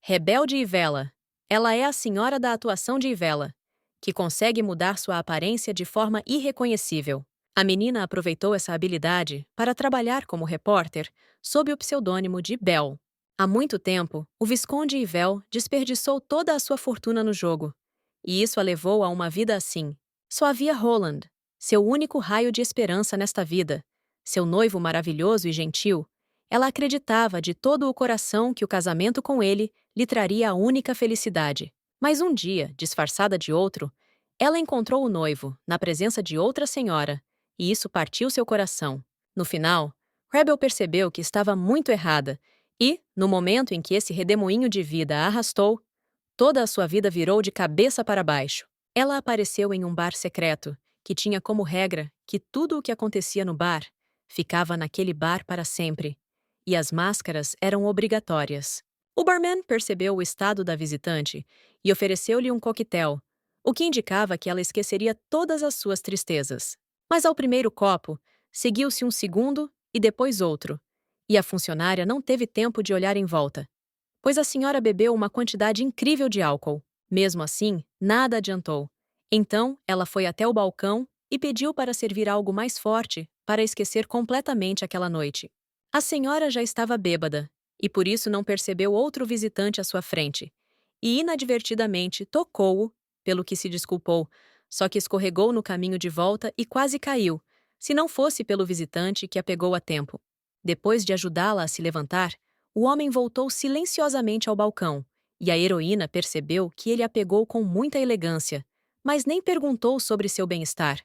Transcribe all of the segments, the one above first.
Rebelde Ivela. Ela é a senhora da atuação de Ivela, que consegue mudar sua aparência de forma irreconhecível. A menina aproveitou essa habilidade para trabalhar como repórter sob o pseudônimo de Belle. Há muito tempo, o Visconde Yvel desperdiçou toda a sua fortuna no jogo, e isso a levou a uma vida assim. Só havia Roland, seu único raio de esperança nesta vida, seu noivo maravilhoso e gentil. Ela acreditava de todo o coração que o casamento com ele lhe traria a única felicidade. Mas um dia, disfarçada de outro, ela encontrou o noivo, na presença de outra senhora, e isso partiu seu coração. No final, Rebel percebeu que estava muito errada e, no momento em que esse redemoinho de vida a arrastou, toda a sua vida virou de cabeça para baixo. Ela apareceu em um bar secreto, que tinha como regra que tudo o que acontecia no bar ficava naquele bar para sempre, e as máscaras eram obrigatórias. O barman percebeu o estado da visitante e ofereceu-lhe um coquetel, o que indicava que ela esqueceria todas as suas tristezas. Mas ao primeiro copo, seguiu-se um segundo e depois outro, e a funcionária não teve tempo de olhar em volta, pois a senhora bebeu uma quantidade incrível de álcool. Mesmo assim, nada adiantou. Então, ela foi até o balcão e pediu para servir algo mais forte para esquecer completamente aquela noite. A senhora já estava bêbada, e por isso não percebeu outro visitante à sua frente, e inadvertidamente tocou-o, pelo que se desculpou, só que escorregou no caminho de volta e quase caiu, se não fosse pelo visitante que a pegou a tempo. Depois de ajudá-la a se levantar, o homem voltou silenciosamente ao balcão, e a heroína percebeu que ele a pegou com muita elegância, mas nem perguntou sobre seu bem-estar,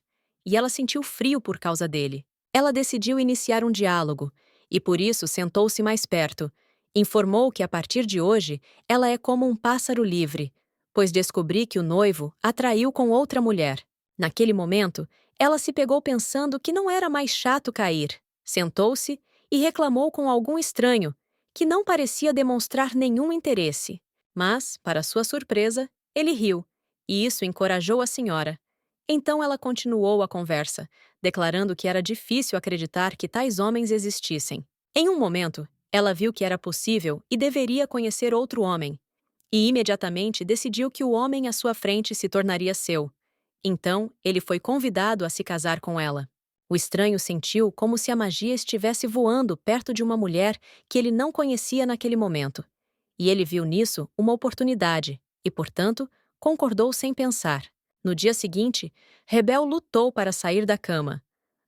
e ela sentiu frio por causa dele. Ela decidiu iniciar um diálogo, e por isso sentou-se mais perto. Informou que a partir de hoje ela é como um pássaro livre, pois descobri que o noivo a traiu com outra mulher. Naquele momento, ela se pegou pensando que não era mais chato cair. Sentou-se e reclamou com algum estranho, que não parecia demonstrar nenhum interesse. Mas, para sua surpresa, ele riu, e isso encorajou a senhora. Então ela continuou a conversa, declarando que era difícil acreditar que tais homens existissem. Em um momento, ela viu que era possível e deveria conhecer outro homem, e imediatamente decidiu que o homem à sua frente se tornaria seu. Então, ele foi convidado a se casar com ela. O estranho sentiu como se a magia estivesse voando perto de uma mulher que ele não conhecia naquele momento. E ele viu nisso uma oportunidade e, portanto, concordou sem pensar. No dia seguinte, Rebel lutou para sair da cama.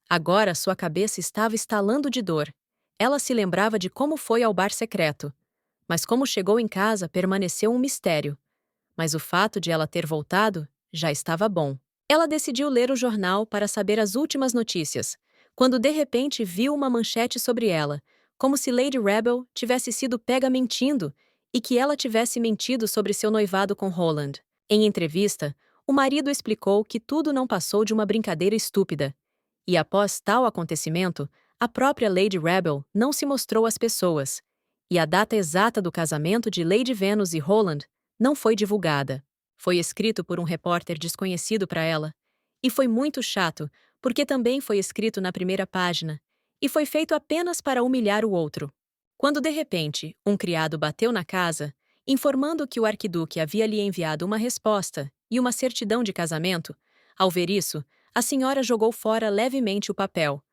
Agora sua cabeça estava estalando de dor. Ela se lembrava de como foi ao bar secreto. Mas como chegou em casa permaneceu um mistério. Mas o fato de ela ter voltado já estava bom. Ela decidiu ler o jornal para saber as últimas notícias, quando de repente viu uma manchete sobre ela, como se Lady Rebel tivesse sido pega mentindo e que ela tivesse mentido sobre seu noivado com Roland. Em entrevista, o marido explicou que tudo não passou de uma brincadeira estúpida. E após tal acontecimento, a própria Lady Rebel não se mostrou às pessoas, e a data exata do casamento de Lady Venus e Roland não foi divulgada. Foi escrito por um repórter desconhecido para ela, e foi muito chato, porque também foi escrito na primeira página, e foi feito apenas para humilhar o outro. Quando de repente um criado bateu na casa, informando que o arquiduque havia lhe enviado uma resposta e uma certidão de casamento, ao ver isso, a senhora jogou fora levemente o papel,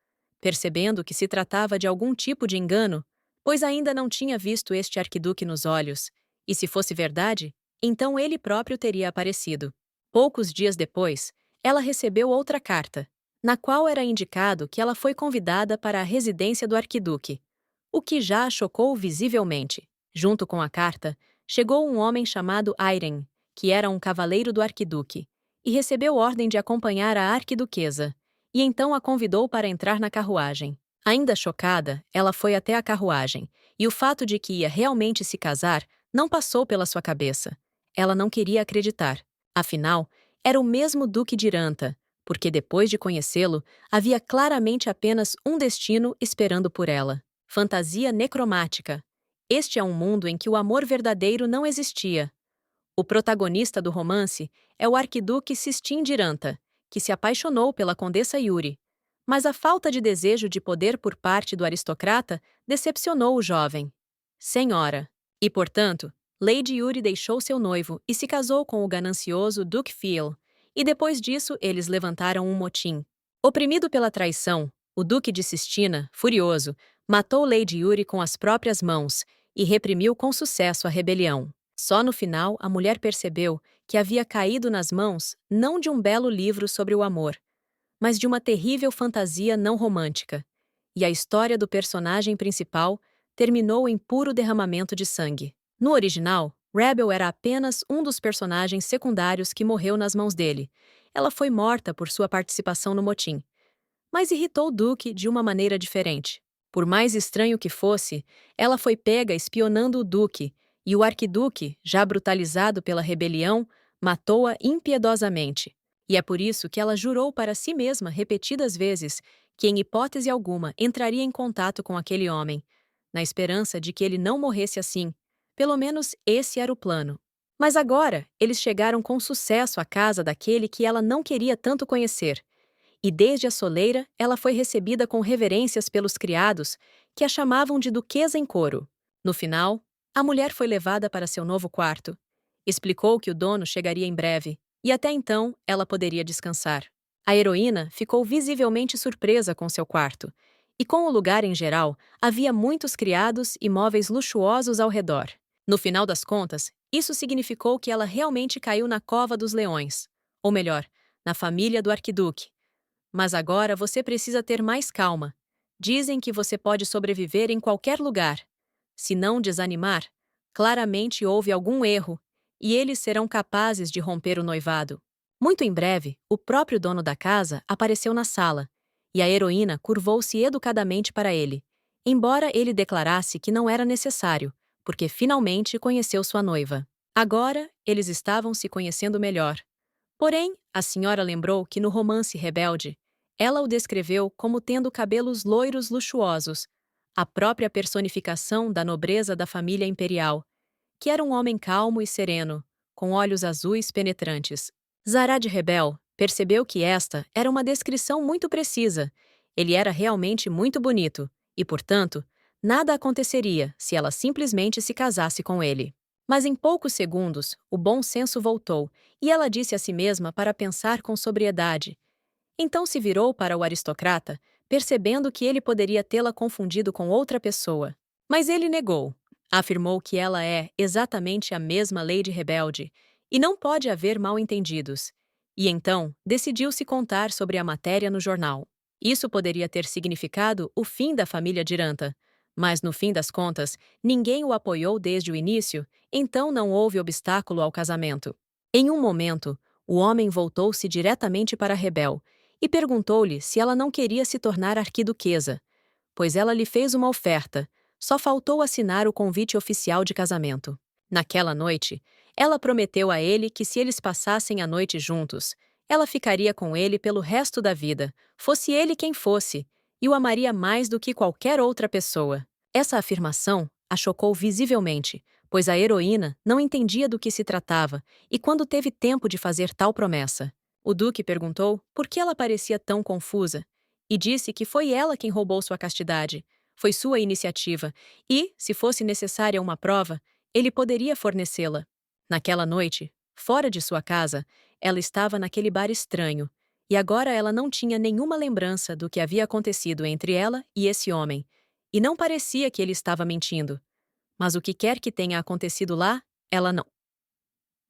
percebendo que se tratava de algum tipo de engano, pois ainda não tinha visto este arquiduque nos olhos, e se fosse verdade, então ele próprio teria aparecido. Poucos dias depois, ela recebeu outra carta, na qual era indicado que ela foi convidada para a residência do arquiduque, o que já a chocou visivelmente. Junto com a carta, chegou um homem chamado Airen, que era um cavaleiro do arquiduque, e recebeu ordem de acompanhar a arquiduquesa, e então a convidou para entrar na carruagem. Ainda chocada, ela foi até a carruagem, e o fato de que ia realmente se casar não passou pela sua cabeça. Ela não queria acreditar. Afinal, era o mesmo Duque de Iranta, porque depois de conhecê-lo, havia claramente apenas um destino esperando por ela. Fantasia necromática. Este é um mundo em que o amor verdadeiro não existia. O protagonista do romance é o arquiduque Sistine de Iranta, que se apaixonou pela condessa Yuri. Mas a falta de desejo de poder por parte do aristocrata decepcionou o jovem. Senhora. E, portanto, Lady Yuri deixou seu noivo e se casou com o ganancioso Duke Phil, e depois disso eles levantaram um motim. Oprimido pela traição, o Duque de Sistina, furioso, matou Lady Yuri com as próprias mãos e reprimiu com sucesso a rebelião. Só no final a mulher percebeu que havia caído nas mãos não de um belo livro sobre o amor, mas de uma terrível fantasia não romântica, e a história do personagem principal terminou em puro derramamento de sangue. No original, Rebel era apenas um dos personagens secundários que morreu nas mãos dele. Ela foi morta por sua participação no motim, mas irritou Duke de uma maneira diferente. Por mais estranho que fosse, ela foi pega espionando o Duque, e o arquiduque, já brutalizado pela rebelião, matou-a impiedosamente. E é por isso que ela jurou para si mesma repetidas vezes que, em hipótese alguma, entraria em contato com aquele homem, na esperança de que ele não morresse assim. Pelo menos esse era o plano. Mas agora, eles chegaram com sucesso à casa daquele que ela não queria tanto conhecer. E desde a soleira, ela foi recebida com reverências pelos criados, que a chamavam de duquesa em coro. No final, a mulher foi levada para seu novo quarto. Explicou que o dono chegaria em breve, e até então ela poderia descansar. A heroína ficou visivelmente surpresa com seu quarto, e com o lugar em geral, havia muitos criados e móveis luxuosos ao redor. No final das contas, isso significou que ela realmente caiu na cova dos leões, ou melhor, na família do arquiduque. Mas agora você precisa ter mais calma. Dizem que você pode sobreviver em qualquer lugar. Se não desanimar, claramente houve algum erro, e eles serão capazes de romper o noivado. Muito em breve, o próprio dono da casa apareceu na sala, e a heroína curvou-se educadamente para ele, embora ele declarasse que não era necessário, porque finalmente conheceu sua noiva. Agora, eles estavam se conhecendo melhor. Porém, a senhora lembrou que no romance Rebelde, ela o descreveu como tendo cabelos loiros luxuosos, a própria personificação da nobreza da família imperial, que era um homem calmo e sereno, com olhos azuis penetrantes. Zarad Rebel percebeu que esta era uma descrição muito precisa. Ele era realmente muito bonito, e, portanto, nada aconteceria se ela simplesmente se casasse com ele. Mas em poucos segundos, o bom senso voltou, e ela disse a si mesma para pensar com sobriedade. Então se virou para o aristocrata, percebendo que ele poderia tê-la confundido com outra pessoa. Mas ele negou. Afirmou que ela é exatamente a mesma Lady Rebelde, e não pode haver mal-entendidos. E então decidiu-se contar sobre a matéria no jornal. Isso poderia ter significado o fim da família Diranta, mas no fim das contas, ninguém o apoiou desde o início, então não houve obstáculo ao casamento. Em um momento, o homem voltou-se diretamente para Rebel e perguntou-lhe se ela não queria se tornar arquiduquesa, pois ela lhe fez uma oferta, só faltou assinar o convite oficial de casamento. Naquela noite, ela prometeu a ele que se eles passassem a noite juntos, ela ficaria com ele pelo resto da vida, fosse ele quem fosse, e o amaria mais do que qualquer outra pessoa. Essa afirmação a chocou visivelmente, pois a heroína não entendia do que se tratava e quando teve tempo de fazer tal promessa. O Duque perguntou por que ela parecia tão confusa e disse que foi ela quem roubou sua castidade. Foi sua iniciativa e, se fosse necessária uma prova, ele poderia fornecê-la. Naquela noite, fora de sua casa, ela estava naquele bar estranho e agora ela não tinha nenhuma lembrança do que havia acontecido entre ela e esse homem, e não parecia que ele estava mentindo. Mas o que quer que tenha acontecido lá, ela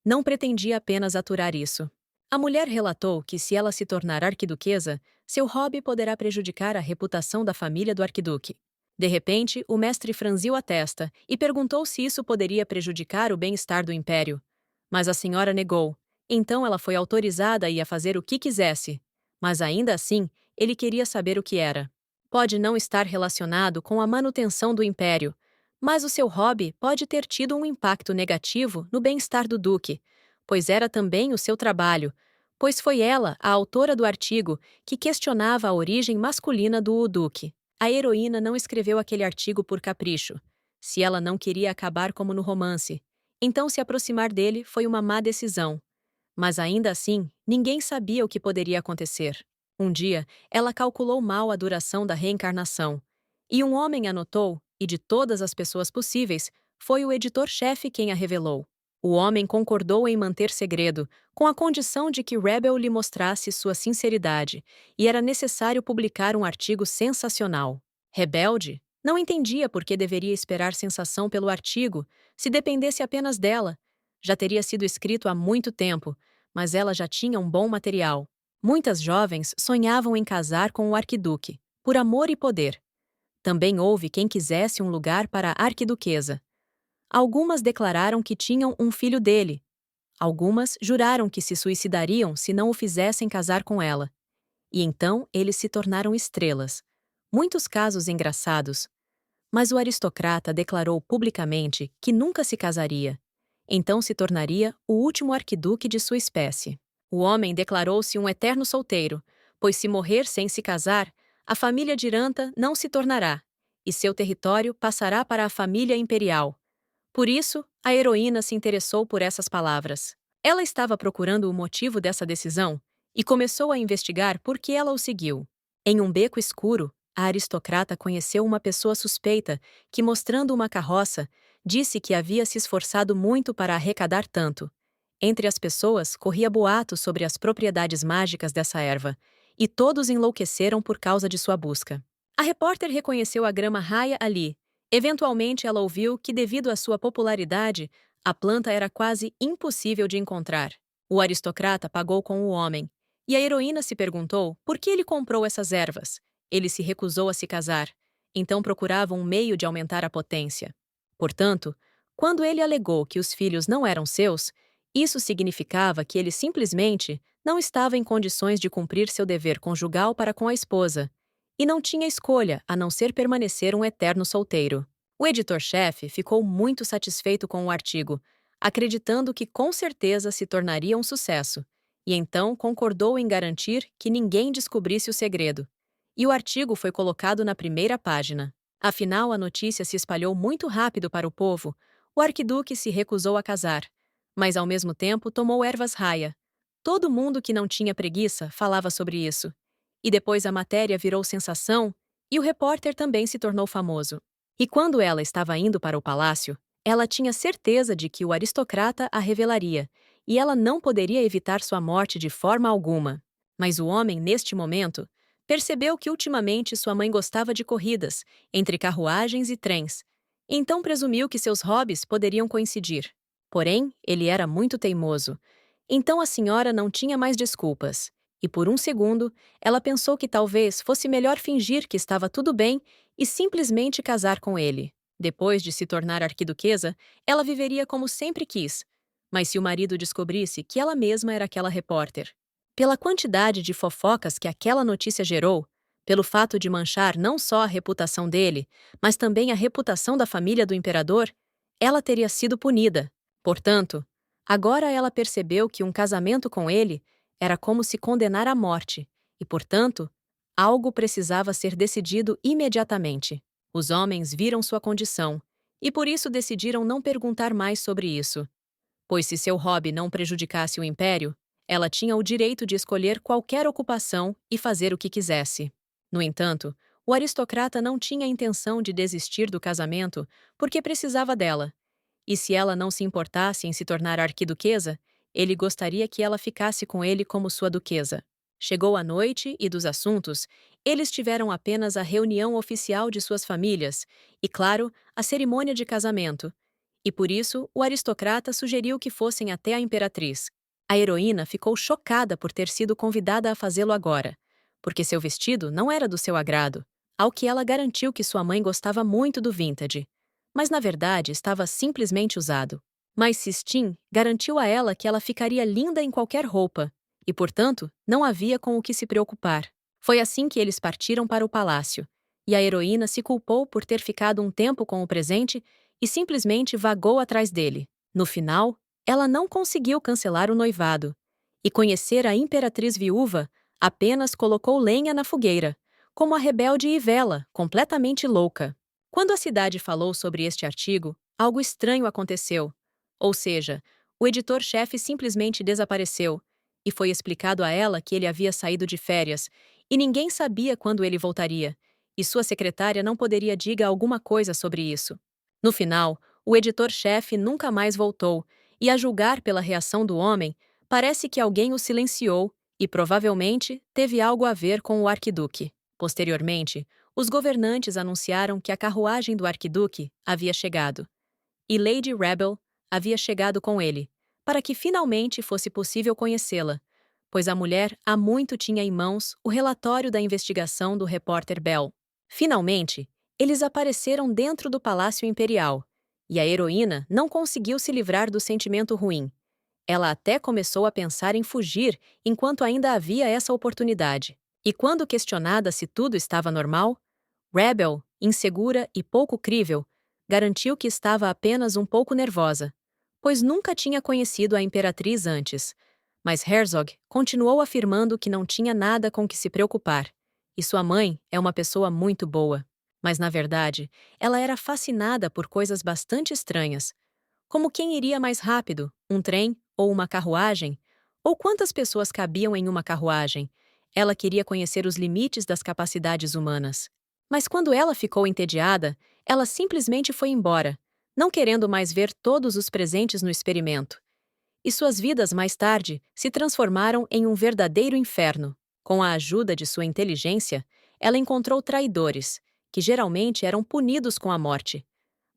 não pretendia apenas aturar isso. A mulher relatou que se ela se tornar arquiduquesa, seu hobby poderá prejudicar a reputação da família do arquiduque. De repente, o mestre franziu a testa e perguntou se isso poderia prejudicar o bem-estar do império. Mas a senhora negou. Então ela foi autorizada a ir a fazer o que quisesse. Mas ainda assim, ele queria saber o que era. Pode não estar relacionado com a manutenção do império, mas o seu hobby pode ter tido um impacto negativo no bem-estar do duque, pois era também o seu trabalho, pois foi ela a autora do artigo que questionava a origem masculina do duque. A heroína não escreveu aquele artigo por capricho, se ela não queria acabar como no romance. Então se aproximar dele foi uma má decisão. Mas ainda assim, ninguém sabia o que poderia acontecer. Um dia, ela calculou mal a duração da reencarnação. E um homem a notou, e de todas as pessoas possíveis, foi o editor-chefe quem a revelou. O homem concordou em manter segredo, com a condição de que Rebel lhe mostrasse sua sinceridade, e era necessário publicar um artigo sensacional. Rebelde, não entendia por que deveria esperar sensação pelo artigo, se dependesse apenas dela. Já teria sido escrito há muito tempo, mas ela já tinha um bom material. Muitas jovens sonhavam em casar com o arquiduque, por amor e poder. Também houve quem quisesse um lugar para a arquiduquesa. Algumas declararam que tinham um filho dele. Algumas juraram que se suicidariam se não o fizessem casar com ela. E então eles se tornaram estrelas. Muitos casos engraçados. Mas o aristocrata declarou publicamente que nunca se casaria. Então se tornaria o último arquiduque de sua espécie. O homem declarou-se um eterno solteiro, pois se morrer sem se casar, a família Diranta não se tornará, e seu território passará para a família imperial. Por isso, a heroína se interessou por essas palavras. Ela estava procurando o motivo dessa decisão e começou a investigar por que ela o seguiu. Em um beco escuro, a aristocrata conheceu uma pessoa suspeita que, mostrando uma carroça, disse que havia se esforçado muito para arrecadar tanto. Entre as pessoas corria boato sobre as propriedades mágicas dessa erva, e todos enlouqueceram por causa de sua busca. A repórter reconheceu a grama raia ali. Eventualmente, ela ouviu que, devido à sua popularidade, a planta era quase impossível de encontrar. O aristocrata pagou com o homem, e a heroína se perguntou por que ele comprou essas ervas. Ele se recusou a se casar, então procurava um meio de aumentar a potência. Portanto, quando ele alegou que os filhos não eram seus, isso significava que ele simplesmente não estava em condições de cumprir seu dever conjugal para com a esposa, e não tinha escolha a não ser permanecer um eterno solteiro. O editor-chefe ficou muito satisfeito com o artigo, acreditando que com certeza se tornaria um sucesso, e então concordou em garantir que ninguém descobrisse o segredo. E o artigo foi colocado na primeira página. Afinal, a notícia se espalhou muito rápido para o povo. O arquiduque se recusou a casar, mas ao mesmo tempo tomou ervas raia. Todo mundo que não tinha preguiça falava sobre isso. E depois a matéria virou sensação e o repórter também se tornou famoso. E quando ela estava indo para o palácio, ela tinha certeza de que o aristocrata a revelaria, e ela não poderia evitar sua morte de forma alguma. Mas o homem, neste momento, percebeu que ultimamente sua mãe gostava de corridas, entre carruagens e trens. Então presumiu que seus hobbies poderiam coincidir. Porém, ele era muito teimoso. Então a senhora não tinha mais desculpas. E por um segundo, ela pensou que talvez fosse melhor fingir que estava tudo bem e simplesmente casar com ele. Depois de se tornar arquiduquesa, ela viveria como sempre quis. Mas se o marido descobrisse que ela mesma era aquela repórter? Pela quantidade de fofocas que aquela notícia gerou, pelo fato de manchar não só a reputação dele, mas também a reputação da família do imperador, ela teria sido punida. Portanto, agora ela percebeu que um casamento com ele era como se condenar à morte, e, portanto, algo precisava ser decidido imediatamente. Os homens viram sua condição, e por isso decidiram não perguntar mais sobre isso. Pois se seu hobby não prejudicasse o império, ela tinha o direito de escolher qualquer ocupação e fazer o que quisesse. No entanto, o aristocrata não tinha a intenção de desistir do casamento porque precisava dela. E se ela não se importasse em se tornar arquiduquesa, ele gostaria que ela ficasse com ele como sua duquesa. Chegou a noite e dos assuntos, eles tiveram apenas a reunião oficial de suas famílias e, claro, a cerimônia de casamento. E por isso, o aristocrata sugeriu que fossem até a imperatriz. A heroína ficou chocada por ter sido convidada a fazê-lo agora, porque seu vestido não era do seu agrado, ao que ela garantiu que sua mãe gostava muito do vintage. Mas na verdade estava simplesmente usado. Mas Sistine garantiu a ela que ela ficaria linda em qualquer roupa, e portanto não havia com o que se preocupar. Foi assim que eles partiram para o palácio, e a heroína se culpou por ter ficado um tempo com o presente e simplesmente vagou atrás dele. No final, ela não conseguiu cancelar o noivado, e conhecer a imperatriz viúva apenas colocou lenha na fogueira, como a rebelde Ivela, completamente louca. Quando a cidade falou sobre este artigo, algo estranho aconteceu. Ou seja, o editor-chefe simplesmente desapareceu, e foi explicado a ela que ele havia saído de férias, e ninguém sabia quando ele voltaria, e sua secretária não poderia diga alguma coisa sobre isso. No final, O editor-chefe nunca mais voltou, e a julgar pela reação do homem, parece que alguém o silenciou e provavelmente teve algo a ver com o arquiduque. Posteriormente, os governantes anunciaram que a carruagem do arquiduque havia chegado, e Lady Rebel havia chegado com ele, para que finalmente fosse possível conhecê-la, pois a mulher há muito tinha em mãos o relatório da investigação do repórter Bell. Finalmente, eles apareceram dentro do Palácio Imperial, e a heroína não conseguiu se livrar do sentimento ruim. Ela até começou a pensar em fugir enquanto ainda havia essa oportunidade. E quando questionada se tudo estava normal, Rebel, insegura e pouco crível, garantiu que estava apenas um pouco nervosa, pois nunca tinha conhecido a imperatriz antes. Mas Herzog continuou afirmando que não tinha nada com que se preocupar, e sua mãe é uma pessoa muito boa. Mas, na verdade, ela era fascinada por coisas bastante estranhas, como quem iria mais rápido, um trem ou uma carruagem, ou quantas pessoas cabiam em uma carruagem. Ela queria conhecer os limites das capacidades humanas. Mas quando ela ficou entediada, ela simplesmente foi embora, não querendo mais ver todos os presentes no experimento. E suas vidas mais tarde se transformaram em um verdadeiro inferno. Com a ajuda de sua inteligência, ela encontrou traidores, que geralmente eram punidos com a morte.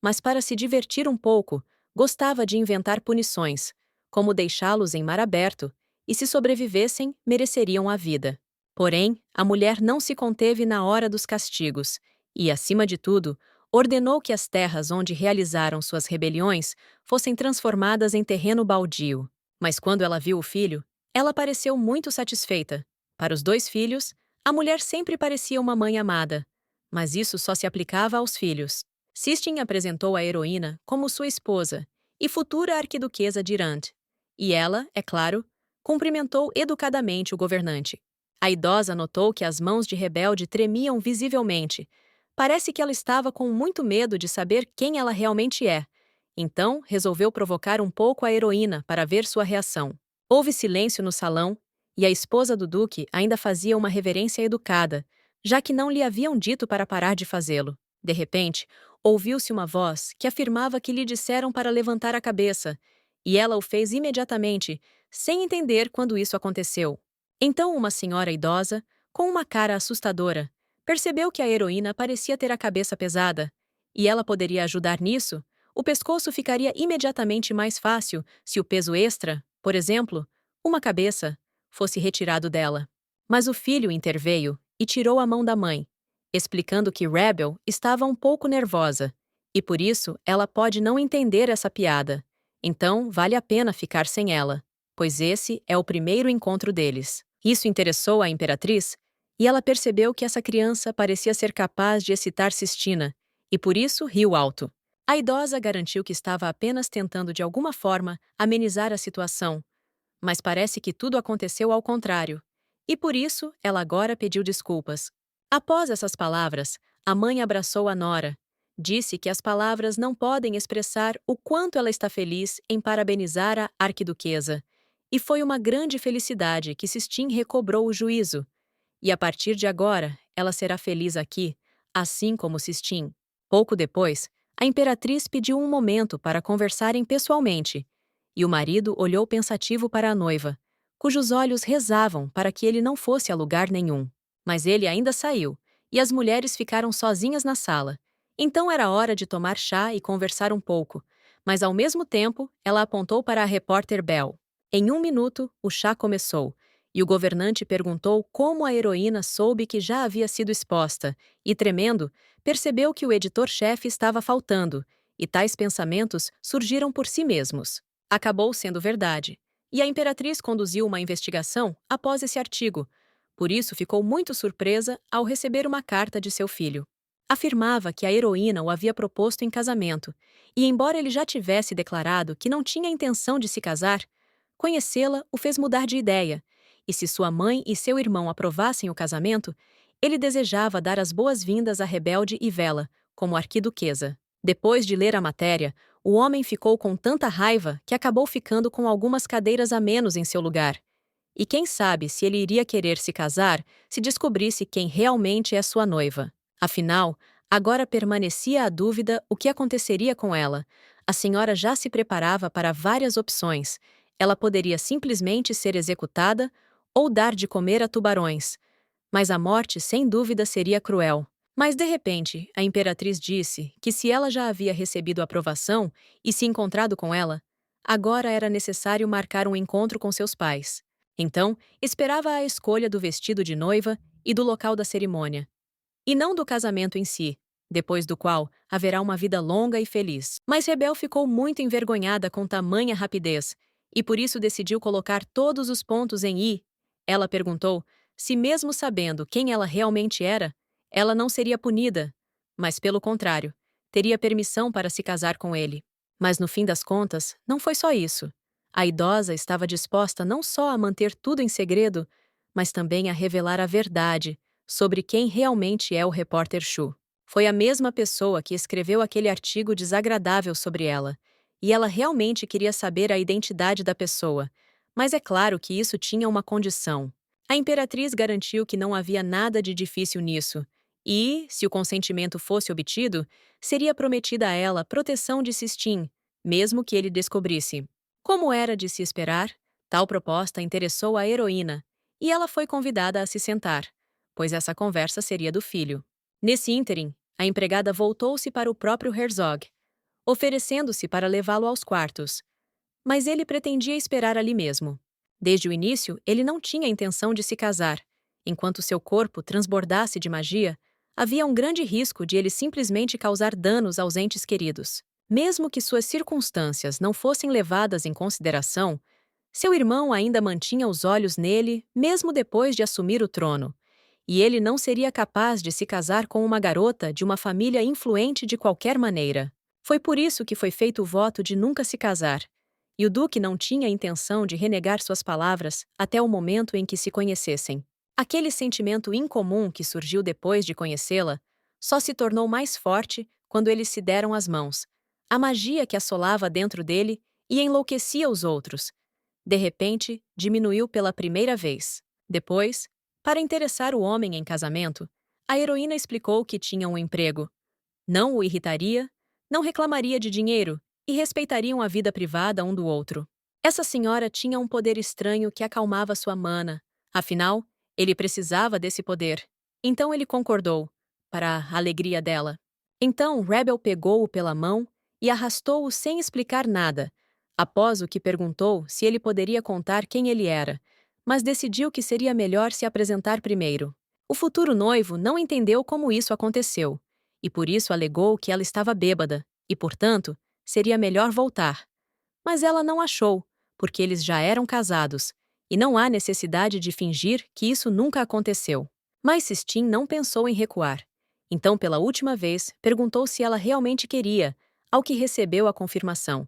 Mas para se divertir um pouco, gostava de inventar punições, como deixá-los em mar aberto, e se sobrevivessem, mereceriam a vida. Porém, a mulher não se conteve na hora dos castigos e, acima de tudo, ordenou que as terras onde realizaram suas rebeliões fossem transformadas em terreno baldio. Mas quando ela viu o filho, ela pareceu muito satisfeita. Para os dois filhos, a mulher sempre parecia uma mãe amada, mas isso só se aplicava aos filhos. Sistine apresentou a heroína como sua esposa e futura arquiduquesa de Irante, e ela, é claro, cumprimentou educadamente o governante. A idosa notou que as mãos de Rebelde tremiam visivelmente. Parece que ela estava com muito medo de saber quem ela realmente é. Então, resolveu provocar um pouco a heroína para ver sua reação. Houve silêncio no salão, e a esposa do duque ainda fazia uma reverência educada, já que não lhe haviam dito para parar de fazê-lo. De repente, ouviu-se uma voz que afirmava que lhe disseram para levantar a cabeça, e ela o fez imediatamente, sem entender quando isso aconteceu. Então uma senhora idosa, com uma cara assustadora, percebeu que a heroína parecia ter a cabeça pesada, e ela poderia ajudar nisso. O pescoço ficaria imediatamente mais fácil se o peso extra, por exemplo, uma cabeça, fosse retirado dela. Mas o filho interveio e tirou a mão da mãe, explicando que Rebel estava um pouco nervosa, e por isso ela pode não entender essa piada. Então vale a pena ficar sem ela, pois esse é o primeiro encontro deles. Isso interessou a imperatriz, e ela percebeu que essa criança parecia ser capaz de excitar Sistina, e por isso riu alto. A idosa garantiu que estava apenas tentando de alguma forma amenizar a situação, mas parece que tudo aconteceu ao contrário, e por isso ela agora pediu desculpas. Após essas palavras, a mãe abraçou a nora. Disse que as palavras não podem expressar o quanto ela está feliz em parabenizar a arquiduquesa. E foi uma grande felicidade que Sistine recobrou o juízo. E a partir de agora, ela será feliz aqui, assim como Sistine. Pouco depois, a imperatriz pediu um momento para conversarem pessoalmente, e o marido olhou pensativo para a noiva, cujos olhos rezavam para que ele não fosse a lugar nenhum. Mas ele ainda saiu, e as mulheres ficaram sozinhas na sala. Então era hora de tomar chá e conversar um pouco, mas ao mesmo tempo ela apontou para a repórter Bell. Em 1 minuto, o chá começou, e o governante perguntou como a heroína soube que já havia sido exposta, e, tremendo, percebeu que o editor-chefe estava faltando, e tais pensamentos surgiram por si mesmos. Acabou sendo verdade, e a imperatriz conduziu uma investigação após esse artigo. Por isso ficou muito surpresa ao receber uma carta de seu filho. Afirmava que a heroína o havia proposto em casamento, e embora ele já tivesse declarado que não tinha intenção de se casar, conhecê-la o fez mudar de ideia, e se sua mãe e seu irmão aprovassem o casamento, ele desejava dar as boas-vindas a Rebelde e Vela, como arquiduquesa. Depois de ler a matéria, o homem ficou com tanta raiva que acabou ficando com algumas cadeiras a menos em seu lugar. E quem sabe se ele iria querer se casar se descobrisse quem realmente é sua noiva. Afinal, agora permanecia a dúvida o que aconteceria com ela, A senhora já se preparava para várias opções. Ela poderia simplesmente ser executada ou dar de comer a tubarões. Mas a morte, sem dúvida, seria cruel. Mas, de repente, a imperatriz disse que se ela já havia recebido aprovação e se encontrado com ela, agora era necessário marcar um encontro com seus pais. Então, esperava a escolha do vestido de noiva e do local da cerimônia, e não do casamento em si, depois do qual haverá uma vida longa e feliz. Mas Rebel ficou muito envergonhada com tamanha rapidez, e por isso decidiu colocar todos os pontos em i. Ela perguntou se, mesmo sabendo quem ela realmente era, ela não seria punida, mas, pelo contrário, teria permissão para se casar com ele. Mas, no fim das contas, não foi só isso. A idosa estava disposta não só a manter tudo em segredo, mas também a revelar a verdade sobre quem realmente é o repórter Shu. Foi a mesma pessoa que escreveu aquele artigo desagradável sobre ela, e ela realmente queria saber a identidade da pessoa, mas é claro que isso tinha uma condição. A imperatriz garantiu que não havia nada de difícil nisso, e, se o consentimento fosse obtido, seria prometida a ela proteção de Sistine, mesmo que ele descobrisse. Como era de se esperar, tal proposta interessou a heroína, e ela foi convidada a se sentar, pois essa conversa seria do filho. Nesse ínterim, a empregada voltou-se para o próprio Herzog, oferecendo-se para levá-lo aos quartos. Mas ele pretendia esperar ali mesmo. Desde o início, ele não tinha intenção de se casar. Enquanto seu corpo transbordasse de magia, havia um grande risco de ele simplesmente causar danos aos entes queridos. Mesmo que suas circunstâncias não fossem levadas em consideração, seu irmão ainda mantinha os olhos nele, mesmo depois de assumir o trono, e ele não seria capaz de se casar com uma garota de uma família influente de qualquer maneira. Foi por isso que foi feito o voto de nunca se casar, e o duque não tinha intenção de renegar suas palavras até o momento em que se conhecessem. Aquele sentimento incomum que surgiu depois de conhecê-la só se tornou mais forte quando eles se deram as mãos. A magia que assolava dentro dele e enlouquecia os outros, de repente, diminuiu pela primeira vez. Depois, para interessar o homem em casamento, a heroína explicou que tinha um emprego. Não o irritaria, não reclamaria de dinheiro e respeitariam a vida privada um do outro. Essa senhora tinha um poder estranho que acalmava sua mana. Afinal, ele precisava desse poder. Então ele concordou, para a alegria dela. Então Rebel pegou-o pela mão e arrastou-o sem explicar nada, após o que perguntou se ele poderia contar quem ele era, mas decidiu que seria melhor se apresentar primeiro. O futuro noivo não entendeu como isso aconteceu, e por isso alegou que ela estava bêbada, e, portanto, seria melhor voltar. Mas ela não achou, porque eles já eram casados, e não há necessidade de fingir que isso nunca aconteceu. Mas Sistine não pensou em recuar. Então, pela última vez, perguntou se ela realmente queria, ao que recebeu a confirmação,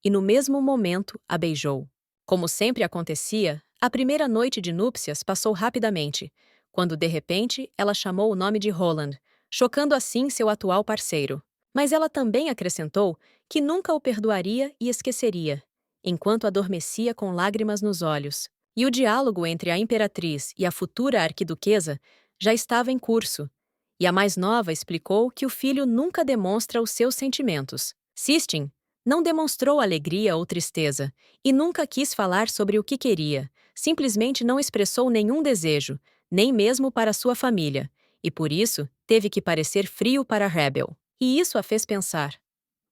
e no mesmo momento a beijou. Como sempre acontecia, a primeira noite de núpcias passou rapidamente, quando de repente ela chamou o nome de Roland, chocando assim seu atual parceiro. Mas ela também acrescentou que nunca o perdoaria e esqueceria, enquanto adormecia com lágrimas nos olhos. E o diálogo entre a imperatriz e a futura arquiduquesa já estava em curso, e a mais nova explicou que o filho nunca demonstra os seus sentimentos. Sistine não demonstrou alegria ou tristeza, e nunca quis falar sobre o que queria, simplesmente não expressou nenhum desejo, nem mesmo para sua família, e por isso teve que parecer frio para Rebel. E isso a fez pensar.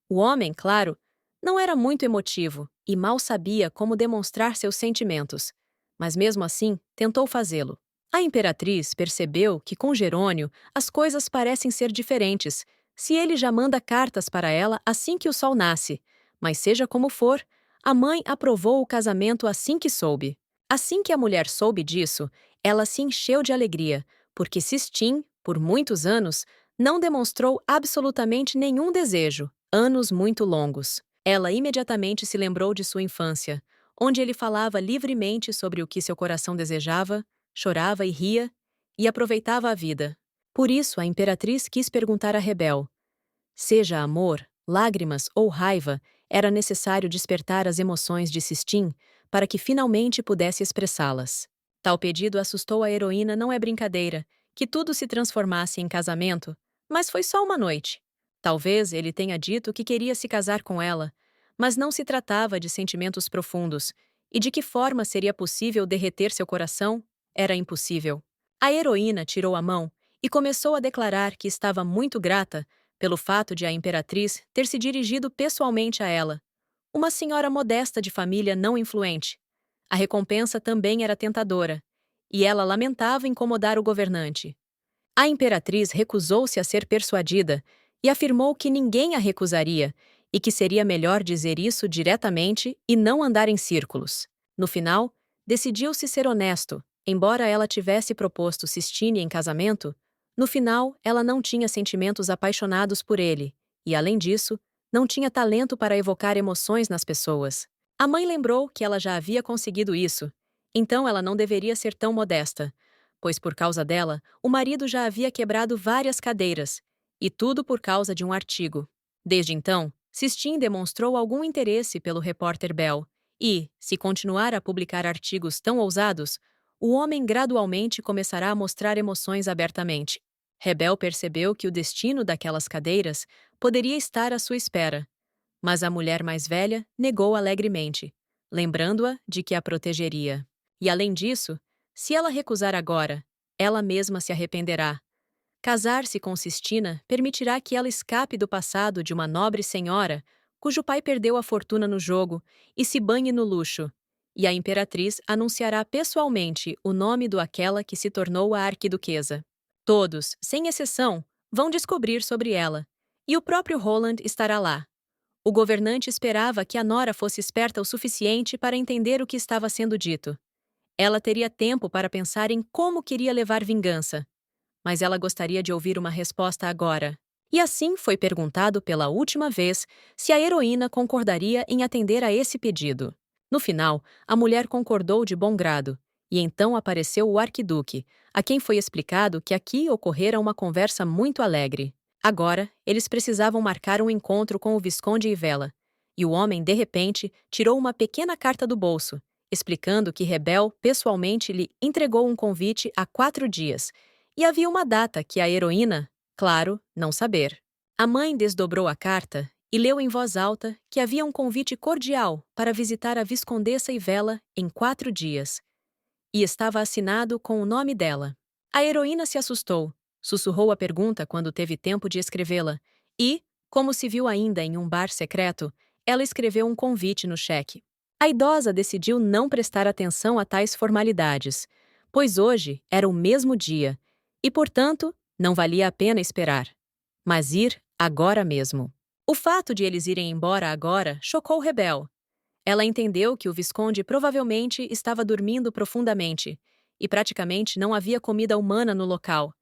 O homem, claro, não era muito emotivo e mal sabia como demonstrar seus sentimentos, mas mesmo assim tentou fazê-lo. A imperatriz percebeu que com Jerônio as coisas parecem ser diferentes, se ele já manda cartas para ela assim que o sol nasce, mas seja como for, a mãe aprovou o casamento assim que soube. Assim que a mulher soube disso, ela se encheu de alegria, porque Sistine, por muitos anos, não demonstrou absolutamente nenhum desejo, anos muito longos. Ela imediatamente se lembrou de sua infância, onde ele falava livremente sobre o que seu coração desejava, chorava e ria, e aproveitava a vida. Por isso, a imperatriz quis perguntar a Rebel. Seja amor, lágrimas ou raiva, era necessário despertar as emoções de Sistine para que finalmente pudesse expressá-las. Tal pedido assustou a heroína. Não é brincadeira que tudo se transformasse em casamento, mas foi só uma noite. Talvez ele tenha dito que queria se casar com ela, mas não se tratava de sentimentos profundos, e de que forma seria possível derreter seu coração? Era impossível. A heroína tirou a mão e começou a declarar que estava muito grata pelo fato de a imperatriz ter se dirigido pessoalmente a ela, uma senhora modesta de família não influente. A recompensa também era tentadora, e ela lamentava incomodar o governante. A imperatriz recusou-se a ser persuadida e afirmou que ninguém a recusaria e que seria melhor dizer isso diretamente e não andar em círculos. No final, decidiu-se ser honesto. Embora ela tivesse proposto Sistine em casamento, no final ela não tinha sentimentos apaixonados por ele e, além disso, não tinha talento para evocar emoções nas pessoas. A mãe lembrou que ela já havia conseguido isso, então ela não deveria ser tão modesta, pois por causa dela, o marido já havia quebrado várias cadeiras, e tudo por causa de um artigo. Desde então, Sistine demonstrou algum interesse pelo repórter Bell, e, se continuar a publicar artigos tão ousados, o homem gradualmente começará a mostrar emoções abertamente. Rebel percebeu que o destino daquelas cadeiras poderia estar à sua espera, mas a mulher mais velha negou alegremente, lembrando-a de que a protegeria. E além disso, se ela recusar agora, ela mesma se arrependerá. Casar-se com Sistina permitirá que ela escape do passado de uma nobre senhora cujo pai perdeu a fortuna no jogo e se banhe no luxo, e a imperatriz anunciará pessoalmente o nome do aquela que se tornou a arquiduquesa. Todos, sem exceção, vão descobrir sobre ela, e o próprio Roland estará lá. O governante esperava que a nora fosse esperta o suficiente para entender o que estava sendo dito. Ela teria tempo para pensar em como queria levar vingança, mas ela gostaria de ouvir uma resposta agora. E assim foi perguntado pela última vez se a heroína concordaria em atender a esse pedido. No final, a mulher concordou de bom grado, e então apareceu o arquiduque, a quem foi explicado que aqui ocorrera uma conversa muito alegre. Agora, eles precisavam marcar um encontro com o Visconde Ivela, e o homem, de repente, tirou uma pequena carta do bolso, explicando que Rebel pessoalmente lhe entregou um convite há 4 dias, e havia uma data que a heroína, claro, não saber. A mãe desdobrou a carta e leu em voz alta que havia um convite cordial para visitar a Viscondessa Ivela em 4 dias, e estava assinado com o nome dela. A heroína se assustou, sussurrou a pergunta quando teve tempo de escrevê-la, e, como se viu ainda em um bar secreto, ela escreveu um convite no cheque. A idosa decidiu não prestar atenção a tais formalidades, pois hoje era o mesmo dia, e, portanto, não valia a pena esperar. Mas ir agora mesmo. O fato de eles irem embora agora chocou Rebel. Ela entendeu que o Visconde provavelmente estava dormindo profundamente, e praticamente não havia comida humana no local,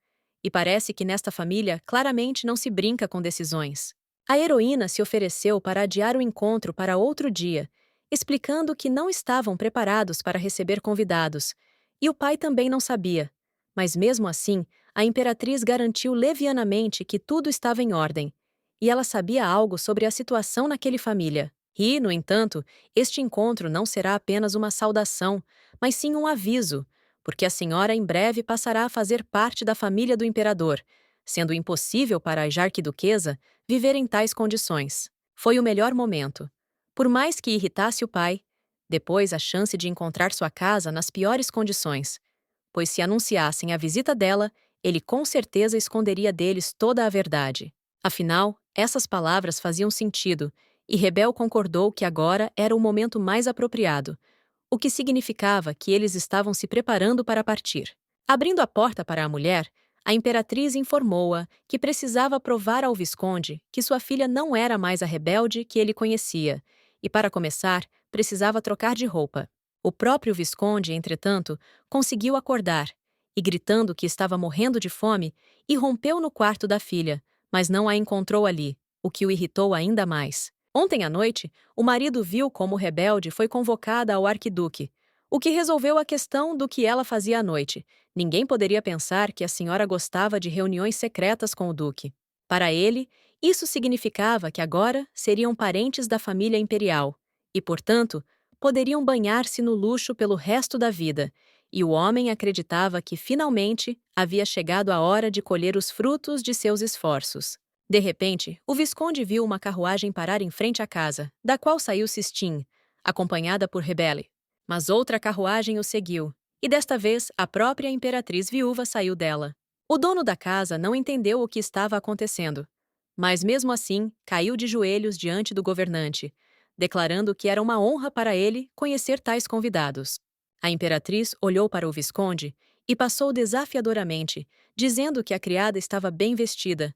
e parece que nesta família claramente não se brinca com decisões. A heroína se ofereceu para adiar o encontro para outro dia, explicando que não estavam preparados para receber convidados, e o pai também não sabia. Mas mesmo assim, a imperatriz garantiu levianamente que tudo estava em ordem, e ela sabia algo sobre a situação naquela família. E, no entanto, este encontro não será apenas uma saudação, mas sim um aviso, porque a senhora em breve passará a fazer parte da família do imperador, sendo impossível para a arquiduquesa viver em tais condições. Foi o melhor momento. Por mais que irritasse o pai, depois a chance de encontrar sua casa nas piores condições, pois se anunciassem a visita dela, ele com certeza esconderia deles toda a verdade. Afinal, essas palavras faziam sentido, e Rebel concordou que agora era o momento mais apropriado, o que significava que eles estavam se preparando para partir. Abrindo a porta para a mulher, a imperatriz informou-a que precisava provar ao Visconde que sua filha não era mais a rebelde que ele conhecia, e para começar, precisava trocar de roupa. O próprio Visconde, entretanto, conseguiu acordar, e gritando que estava morrendo de fome, irrompeu no quarto da filha, mas não a encontrou ali, o que o irritou ainda mais. Ontem à noite, o marido viu como Rebelde foi convocada ao arquiduque, o que resolveu a questão do que ela fazia à noite. Ninguém poderia pensar que a senhora gostava de reuniões secretas com o duque. Para ele, isso significava que agora seriam parentes da família imperial, e, portanto, poderiam banhar-se no luxo pelo resto da vida, e o homem acreditava que finalmente havia chegado a hora de colher os frutos de seus esforços. De repente, o Visconde viu uma carruagem parar em frente à casa, da qual saiu Sistine, acompanhada por Rebelle. Mas outra carruagem o seguiu, e desta vez a própria imperatriz viúva saiu dela. O dono da casa não entendeu o que estava acontecendo, mas mesmo assim caiu de joelhos diante do governante, declarando que era uma honra para ele conhecer tais convidados. A imperatriz olhou para o Visconde e passou desafiadoramente, dizendo que a criada estava bem vestida,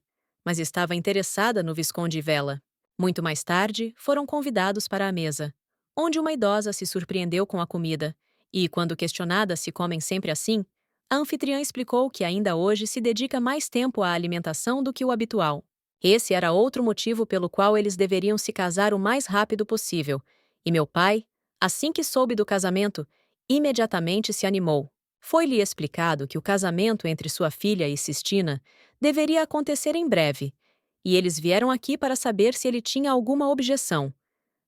mas estava interessada no Visconde Vela. Muito mais tarde, foram convidados para a mesa, onde uma idosa se surpreendeu com a comida, e, quando questionada se comem sempre assim, a anfitriã explicou que ainda hoje se dedica mais tempo à alimentação do que o habitual. Esse era outro motivo pelo qual eles deveriam se casar o mais rápido possível, e meu pai, assim que soube do casamento, imediatamente se animou. Foi-lhe explicado que o casamento entre sua filha e Sistina deveria acontecer em breve, e eles vieram aqui para saber se ele tinha alguma objeção.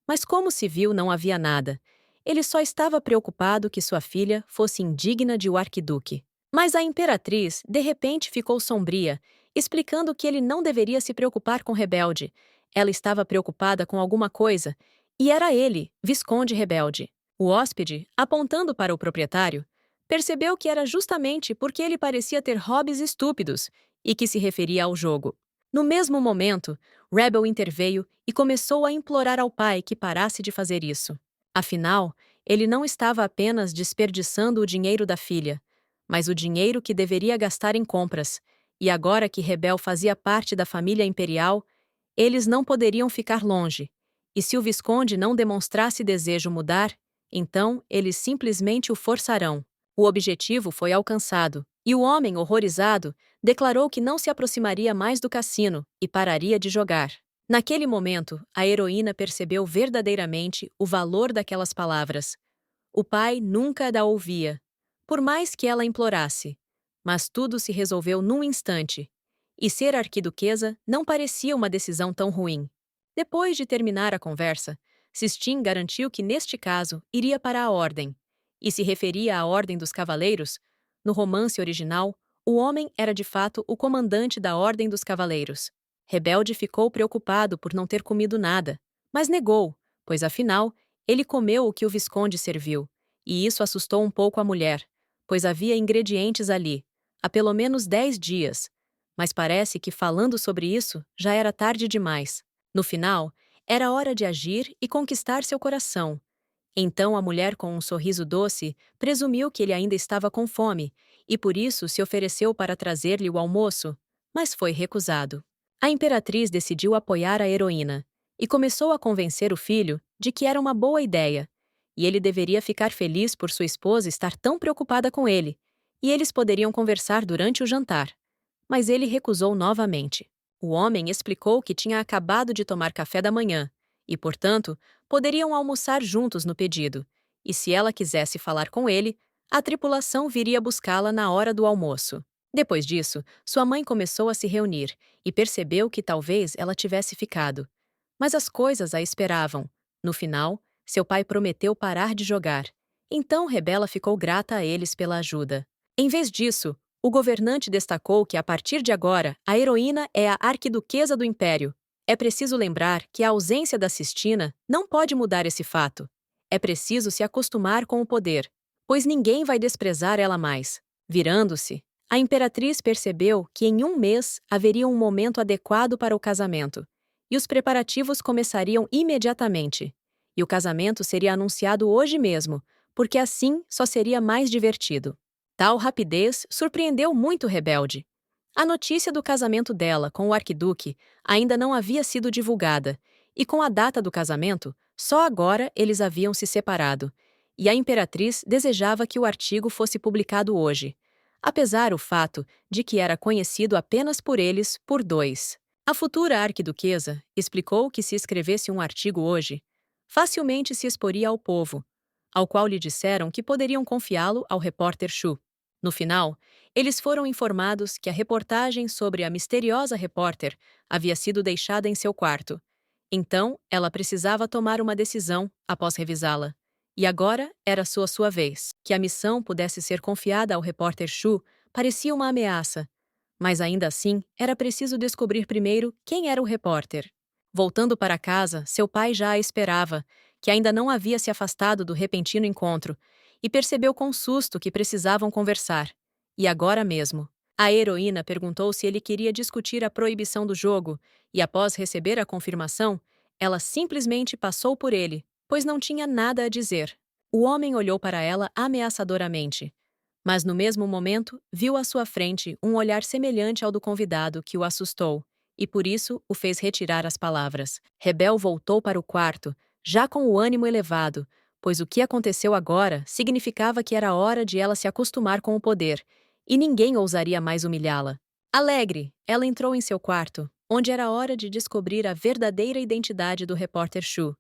Mas como se viu, não havia nada. Ele só estava preocupado que sua filha fosse indigna de o arquiduque. Mas a imperatriz, de repente, ficou sombria, explicando que ele não deveria se preocupar com Rebelde. Ela estava preocupada com alguma coisa, e era ele, Visconde Rebelde. O hóspede, apontando para o proprietário, percebeu que era justamente porque ele parecia ter hobbies estúpidos e que se referia ao jogo. No mesmo momento, Rebel interveio e começou a implorar ao pai que parasse de fazer isso. Afinal, ele não estava apenas desperdiçando o dinheiro da filha, mas o dinheiro que deveria gastar em compras, e agora que Rebel fazia parte da família imperial, eles não poderiam ficar longe. E se o Visconde não demonstrasse desejo mudar, então eles simplesmente o forçarão. O objetivo foi alcançado, e o homem, horrorizado, declarou que não se aproximaria mais do cassino e pararia de jogar. Naquele momento, a heroína percebeu verdadeiramente o valor daquelas palavras. O pai nunca a ouvia, por mais que ela implorasse. Mas tudo se resolveu num instante. E ser arquiduquesa não parecia uma decisão tão ruim. Depois de terminar a conversa, Sistine garantiu que neste caso iria para a ordem. E se referia à Ordem dos Cavaleiros, no romance original, o homem era de fato o comandante da Ordem dos Cavaleiros. Rebelde ficou preocupado por não ter comido nada, mas negou, pois afinal, ele comeu o que o Visconde serviu, e isso assustou um pouco a mulher, pois havia ingredientes ali, há pelo menos 10 dias. Mas parece que falando sobre isso já era tarde demais. No final, era hora de agir e conquistar seu coração. Então a mulher, com um sorriso doce, presumiu que ele ainda estava com fome e por isso se ofereceu para trazer-lhe o almoço, mas foi recusado. A imperatriz decidiu apoiar a heroína e começou a convencer o filho de que era uma boa ideia e ele deveria ficar feliz por sua esposa estar tão preocupada com ele, e eles poderiam conversar durante o jantar. Mas ele recusou novamente. O homem explicou que tinha acabado de tomar café da manhã e, portanto, poderiam almoçar juntos no pedido, e se ela quisesse falar com ele, a tripulação viria buscá-la na hora do almoço. Depois disso, sua mãe começou a se reunir e percebeu que talvez ela tivesse ficado. Mas as coisas a esperavam. No final, seu pai prometeu parar de jogar. Então Rebela ficou grata a eles pela ajuda. Em vez disso, o governante destacou que a partir de agora, a heroína é a arquiduquesa do império. É preciso lembrar que a ausência da Sistina não pode mudar esse fato. É preciso se acostumar com o poder, pois ninguém vai desprezar ela mais. Virando-se, a imperatriz percebeu que em um mês haveria um momento adequado para o casamento, e os preparativos começariam imediatamente. E o casamento seria anunciado hoje mesmo, porque assim só seria mais divertido. Tal rapidez surpreendeu muito Rebelde. A notícia do casamento dela com o arquiduque ainda não havia sido divulgada, e com a data do casamento, só agora eles haviam se separado, e a imperatriz desejava que o artigo fosse publicado hoje, apesar o fato de que era conhecido apenas por eles por dois. A futura arquiduquesa explicou que se escrevesse um artigo hoje, facilmente se exporia ao povo, ao qual lhe disseram que poderiam confiá-lo ao repórter Chu. No final, eles foram informados que a reportagem sobre a misteriosa repórter havia sido deixada em seu quarto. Então, ela precisava tomar uma decisão após revisá-la. E agora era sua vez. Que a missão pudesse ser confiada ao repórter Chu parecia uma ameaça. Mas ainda assim, era preciso descobrir primeiro quem era o repórter. Voltando para casa, seu pai já a esperava, que ainda não havia se afastado do repentino encontro, e percebeu com susto que precisavam conversar. E agora mesmo. A heroína perguntou se ele queria discutir a proibição do jogo, e após receber a confirmação, ela simplesmente passou por ele, pois não tinha nada a dizer. O homem olhou para ela ameaçadoramente. Mas no mesmo momento, viu à sua frente um olhar semelhante ao do convidado que o assustou, e por isso o fez retirar as palavras. Rebel voltou para o quarto, já com o ânimo elevado, pois o que aconteceu agora significava que era hora de ela se acostumar com o poder, e ninguém ousaria mais humilhá-la. Alegre, ela entrou em seu quarto, onde era hora de descobrir a verdadeira identidade do repórter Shu.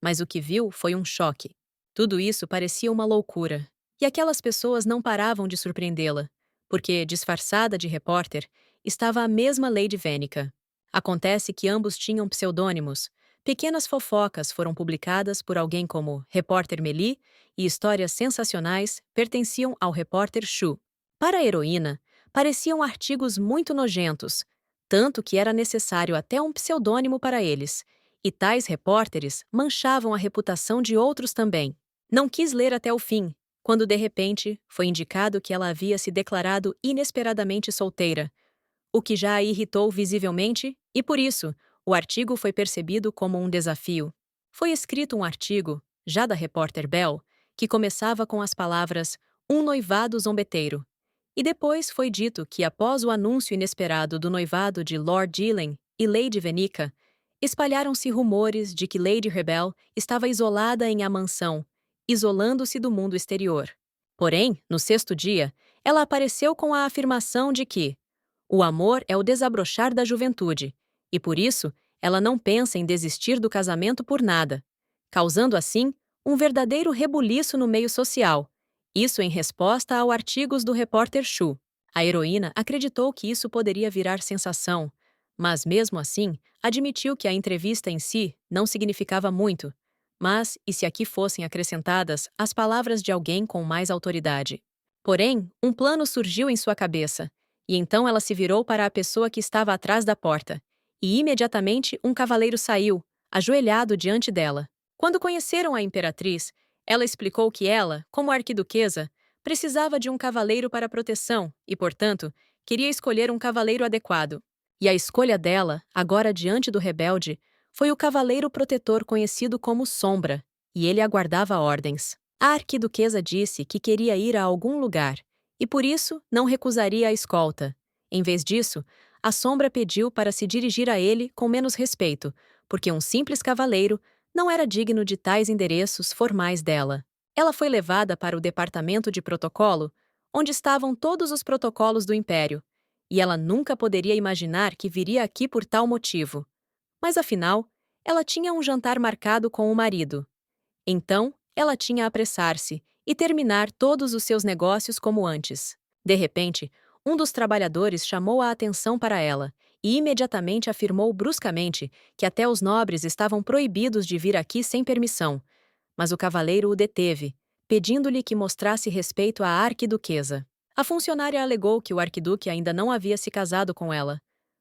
Mas o que viu foi um choque. Tudo isso parecia uma loucura. E aquelas pessoas não paravam de surpreendê-la, porque, disfarçada de repórter, estava a mesma Lady Venica. Acontece que ambos tinham pseudônimos. Pequenas fofocas foram publicadas por alguém como Repórter Meli e histórias sensacionais pertenciam ao repórter Shu. Para a heroína, pareciam artigos muito nojentos, tanto que era necessário até um pseudônimo para eles, e tais repórteres manchavam a reputação de outros também. Não quis ler até o fim, quando de repente foi indicado que ela havia se declarado inesperadamente solteira, o que já a irritou visivelmente, e por isso, o artigo foi percebido como um desafio. Foi escrito um artigo, já da repórter Bell, que começava com as palavras "um noivado zombeteiro". E depois foi dito que após o anúncio inesperado do noivado de Lord Gillen e Lady Venica, espalharam-se rumores de que Lady Rebel estava isolada em a mansão, isolando-se do mundo exterior. Porém, no sexto dia, ela apareceu com a afirmação de que o amor é o desabrochar da juventude, e por isso ela não pensa em desistir do casamento por nada, causando assim um verdadeiro rebuliço no meio social. Isso em resposta ao artigos do repórter Shu. A heroína acreditou que isso poderia virar sensação, mas mesmo assim admitiu que a entrevista em si não significava muito. Mas, e se aqui fossem acrescentadas as palavras de alguém com mais autoridade? Porém, um plano surgiu em sua cabeça, e então ela se virou para a pessoa que estava atrás da porta, e imediatamente um cavaleiro saiu, ajoelhado diante dela. Quando conheceram a imperatriz, ela explicou que ela, como arquiduquesa, precisava de um cavaleiro para proteção e, portanto, queria escolher um cavaleiro adequado. E a escolha dela, agora diante do rebelde, foi o cavaleiro protetor conhecido como Sombra, e ele aguardava ordens. A arquiduquesa disse que queria ir a algum lugar, e por isso não recusaria a escolta. Em vez disso, a Sombra pediu para se dirigir a ele com menos respeito, porque um simples cavaleiro não era digno de tais endereços formais dela. Ela foi levada para o departamento de protocolo, onde estavam todos os protocolos do Império, e ela nunca poderia imaginar que viria aqui por tal motivo. Mas afinal, ela tinha um jantar marcado com o marido. Então, ela tinha a apressar-se e terminar todos os seus negócios como antes. De repente, um dos trabalhadores chamou a atenção para ela e imediatamente afirmou bruscamente que até os nobres estavam proibidos de vir aqui sem permissão. Mas o cavaleiro o deteve, pedindo-lhe que mostrasse respeito à arquiduquesa. A funcionária alegou que o arquiduque ainda não havia se casado com ela.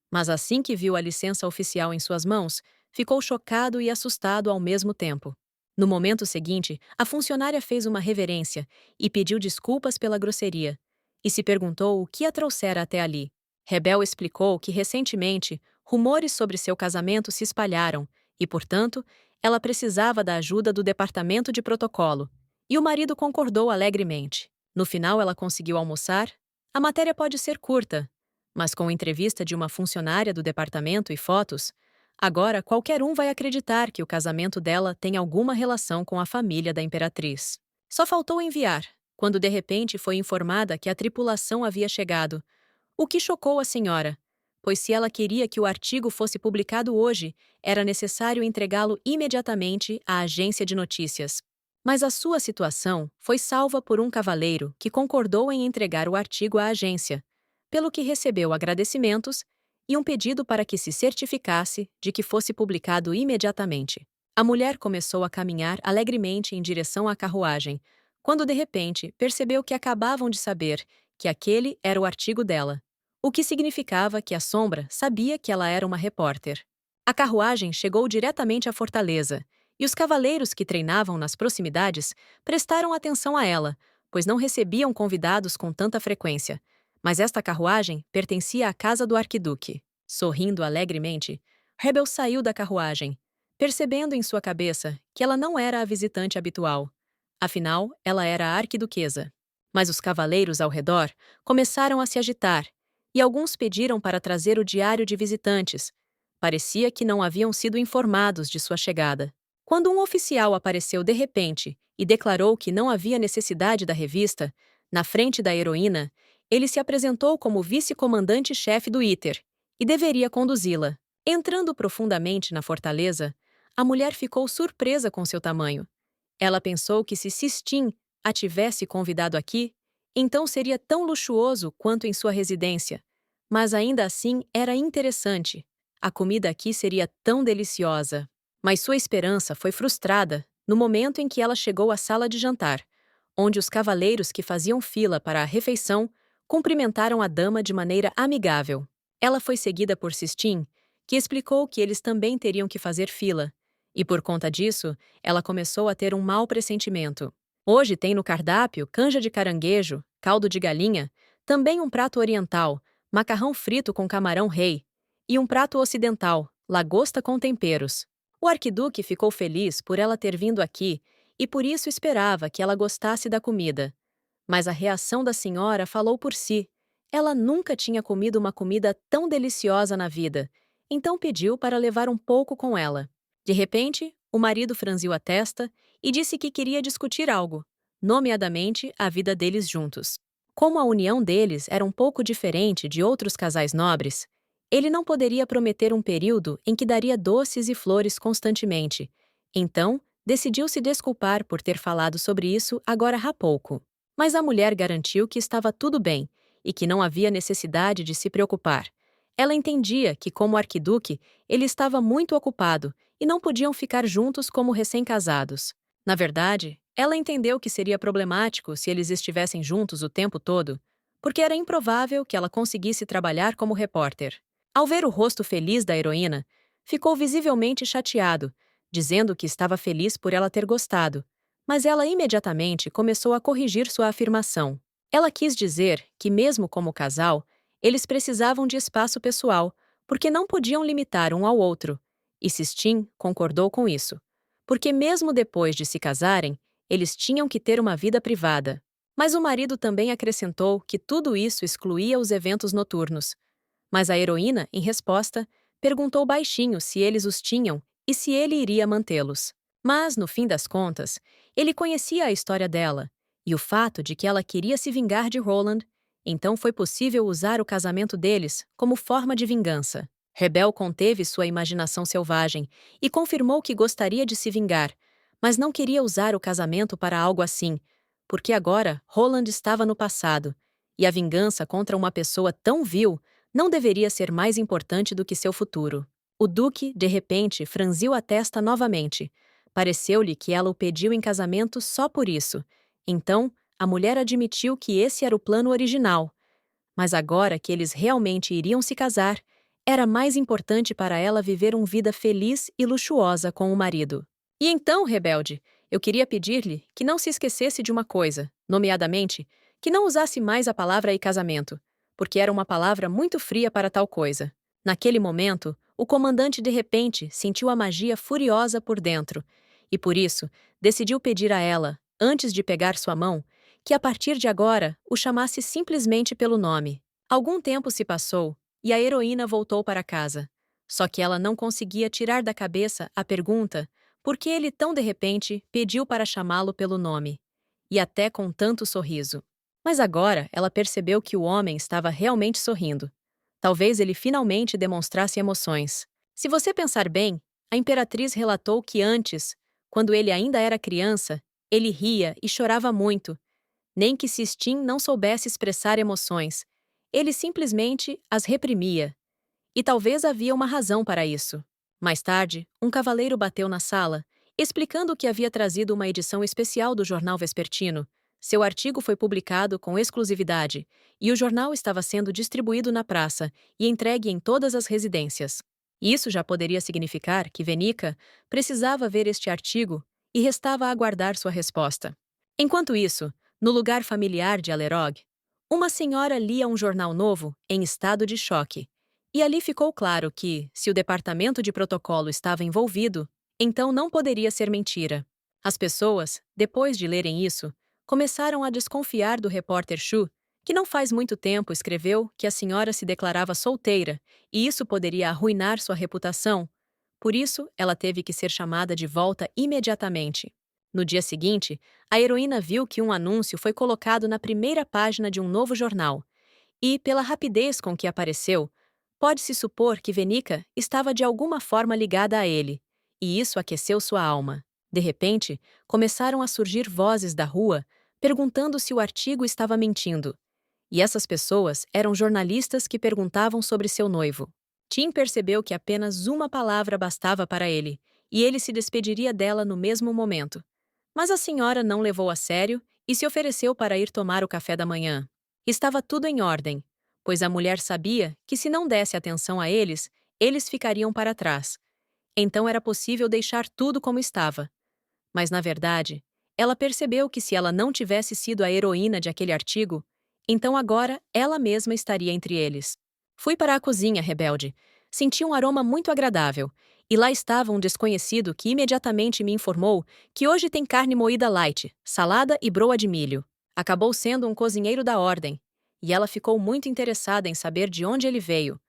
Mas assim que viu a licença oficial em suas mãos, ficou chocado e assustado ao mesmo tempo. No momento seguinte, a funcionária fez uma reverência e pediu desculpas pela grosseria, e se perguntou o que a trouxera até ali. Rebel explicou que recentemente rumores sobre seu casamento se espalharam e, portanto, ela precisava da ajuda do departamento de protocolo, e o marido concordou alegremente. No final, ela conseguiu almoçar. A matéria pode ser curta, mas com entrevista de uma funcionária do departamento e fotos, agora qualquer um vai acreditar que o casamento dela tem alguma relação com a família da imperatriz. Só faltou enviar, quando de repente foi informada que a tripulação havia chegado, o que chocou a senhora, pois se ela queria que o artigo fosse publicado hoje, era necessário entregá-lo imediatamente à agência de notícias. Mas a sua situação foi salva por um cavaleiro que concordou em entregar o artigo à agência, pelo que recebeu agradecimentos e um pedido para que se certificasse de que fosse publicado imediatamente. A mulher começou a caminhar alegremente em direção à carruagem, quando de repente percebeu que acabavam de saber que aquele era o artigo dela. o que significava que a sombra sabia que ela era uma repórter. A carruagem chegou diretamente à fortaleza, e os cavaleiros que treinavam nas proximidades prestaram atenção a ela, pois não recebiam convidados com tanta frequência. Mas esta carruagem pertencia à casa do arquiduque. Sorrindo alegremente, Rebel saiu da carruagem, percebendo em sua cabeça que ela não era a visitante habitual. Afinal, ela era a arquiduquesa. Mas os cavaleiros ao redor começaram a se agitar, e alguns pediram para trazer o diário de visitantes. Parecia que não haviam sido informados de sua chegada. Quando um oficial apareceu de repente e declarou que não havia necessidade da revista, na frente da heroína, ele se apresentou como vice-comandante-chefe do ITER e deveria conduzi-la. Entrando profundamente na fortaleza, a mulher ficou surpresa com seu tamanho. Ela pensou que se Sistine a tivesse convidado aqui, então seria tão luxuoso quanto em sua residência. Mas ainda assim era interessante. A comida aqui seria tão deliciosa. Mas sua esperança foi frustrada no momento em que ela chegou à sala de jantar, onde os cavaleiros que faziam fila para a refeição cumprimentaram a dama de maneira amigável. Ela foi seguida por Sistine, que explicou que eles também teriam que fazer fila, e por conta disso, ela começou a ter um mau pressentimento. Hoje tem no cardápio canja de caranguejo, caldo de galinha, também um prato oriental, macarrão frito com camarão-rei, e um prato ocidental, lagosta com temperos. O arquiduque ficou feliz por ela ter vindo aqui e por isso esperava que ela gostasse da comida. Mas a reação da senhora falou por si. Ela nunca tinha comido uma comida tão deliciosa na vida, então pediu para levar um pouco com ela. De repente, o marido franziu a testa e disse que queria discutir algo, nomeadamente a vida deles juntos. Como a união deles era um pouco diferente de outros casais nobres, ele não poderia prometer um período em que daria doces e flores constantemente. Então, decidiu se desculpar por ter falado sobre isso agora há pouco. Mas a mulher garantiu que estava tudo bem e que não havia necessidade de se preocupar. Ela entendia que, como arquiduque, ele estava muito ocupado e não podiam ficar juntos como recém-casados. Na verdade, ela entendeu que seria problemático se eles estivessem juntos o tempo todo, porque era improvável que ela conseguisse trabalhar como repórter. Ao ver o rosto feliz da heroína, ficou visivelmente chateado, dizendo que estava feliz por ela ter gostado, mas ela imediatamente começou a corrigir sua afirmação. Ela quis dizer que, mesmo como casal, eles precisavam de espaço pessoal, porque não podiam limitar um ao outro, e Sistine concordou com isso, porque mesmo depois de se casarem, eles tinham que ter uma vida privada. Mas o marido também acrescentou que tudo isso excluía os eventos noturnos. Mas a heroína, em resposta, perguntou baixinho se eles os tinham e se ele iria mantê-los. Mas, no fim das contas, ele conhecia a história dela e o fato de que ela queria se vingar de Roland, então foi possível usar o casamento deles como forma de vingança. Rebel conteve sua imaginação selvagem e confirmou que gostaria de se vingar, mas não queria usar o casamento para algo assim, porque agora Roland estava no passado, e a vingança contra uma pessoa tão vil não deveria ser mais importante do que seu futuro. O duque, de repente, franziu a testa novamente. Pareceu-lhe que ela o pediu em casamento só por isso. Então, a mulher admitiu que esse era o plano original. Mas agora que eles realmente iriam se casar, era mais importante para ela viver uma vida feliz e luxuosa com o marido. E então, rebelde, eu queria pedir-lhe que não se esquecesse de uma coisa, nomeadamente, que não usasse mais a palavra e casamento, porque era uma palavra muito fria para tal coisa. Naquele momento, o comandante de repente sentiu a magia furiosa por dentro, e por isso decidiu pedir a ela, antes de pegar sua mão, que a partir de agora o chamasse simplesmente pelo nome. Algum tempo se passou, e a heroína voltou para casa. Só que ela não conseguia tirar da cabeça a pergunta por que ele tão de repente pediu para chamá-lo pelo nome, e até com tanto sorriso. Mas agora ela percebeu que o homem estava realmente sorrindo. Talvez ele finalmente demonstrasse emoções. Se você pensar bem, a imperatriz relatou que antes, quando ele ainda era criança, ele ria e chorava muito. Nem que Sistine não soubesse expressar emoções, ele simplesmente as reprimia. E talvez havia uma razão para isso. Mais tarde, um cavaleiro bateu na sala, explicando que havia trazido uma edição especial do jornal vespertino, Seu artigo foi publicado com exclusividade, e o jornal estava sendo distribuído na praça e entregue em todas as residências. Isso já poderia significar que Venica precisava ver este artigo e restava aguardar sua resposta. Enquanto isso, no lugar familiar de Alerog, uma senhora lia um jornal novo em estado de choque. E ali ficou claro que, se o departamento de protocolo estava envolvido, então não poderia ser mentira. As pessoas, depois de lerem isso, começaram a desconfiar do repórter Chu, que não faz muito tempo escreveu que a senhora se declarava solteira e isso poderia arruinar sua reputação. Por isso, ela teve que ser chamada de volta imediatamente. No dia seguinte, a heroína viu que um anúncio foi colocado na primeira página de um novo jornal. E, pela rapidez com que apareceu, pode-se supor que Venica estava de alguma forma ligada a ele, e isso aqueceu sua alma. De repente, começaram a surgir vozes da rua perguntando se o artigo estava mentindo. E essas pessoas eram jornalistas que perguntavam sobre seu noivo. Tim percebeu que apenas uma palavra bastava para ele, e ele se despediria dela no mesmo momento. Mas a senhora não levou a sério e se ofereceu para ir tomar o café da manhã. Estava tudo em ordem, pois a mulher sabia que se não desse atenção a eles, eles ficariam para trás. Então era possível deixar tudo como estava. Mas, na verdade, ela percebeu que se ela não tivesse sido a heroína de aquele artigo, então agora ela mesma estaria entre eles. Fui para a cozinha, rebelde. Senti um aroma muito agradável, e lá estava um desconhecido que imediatamente me informou que hoje tem carne moída light, salada e broa de milho. Acabou sendo um cozinheiro da ordem, e ela ficou muito interessada em saber de onde ele veio.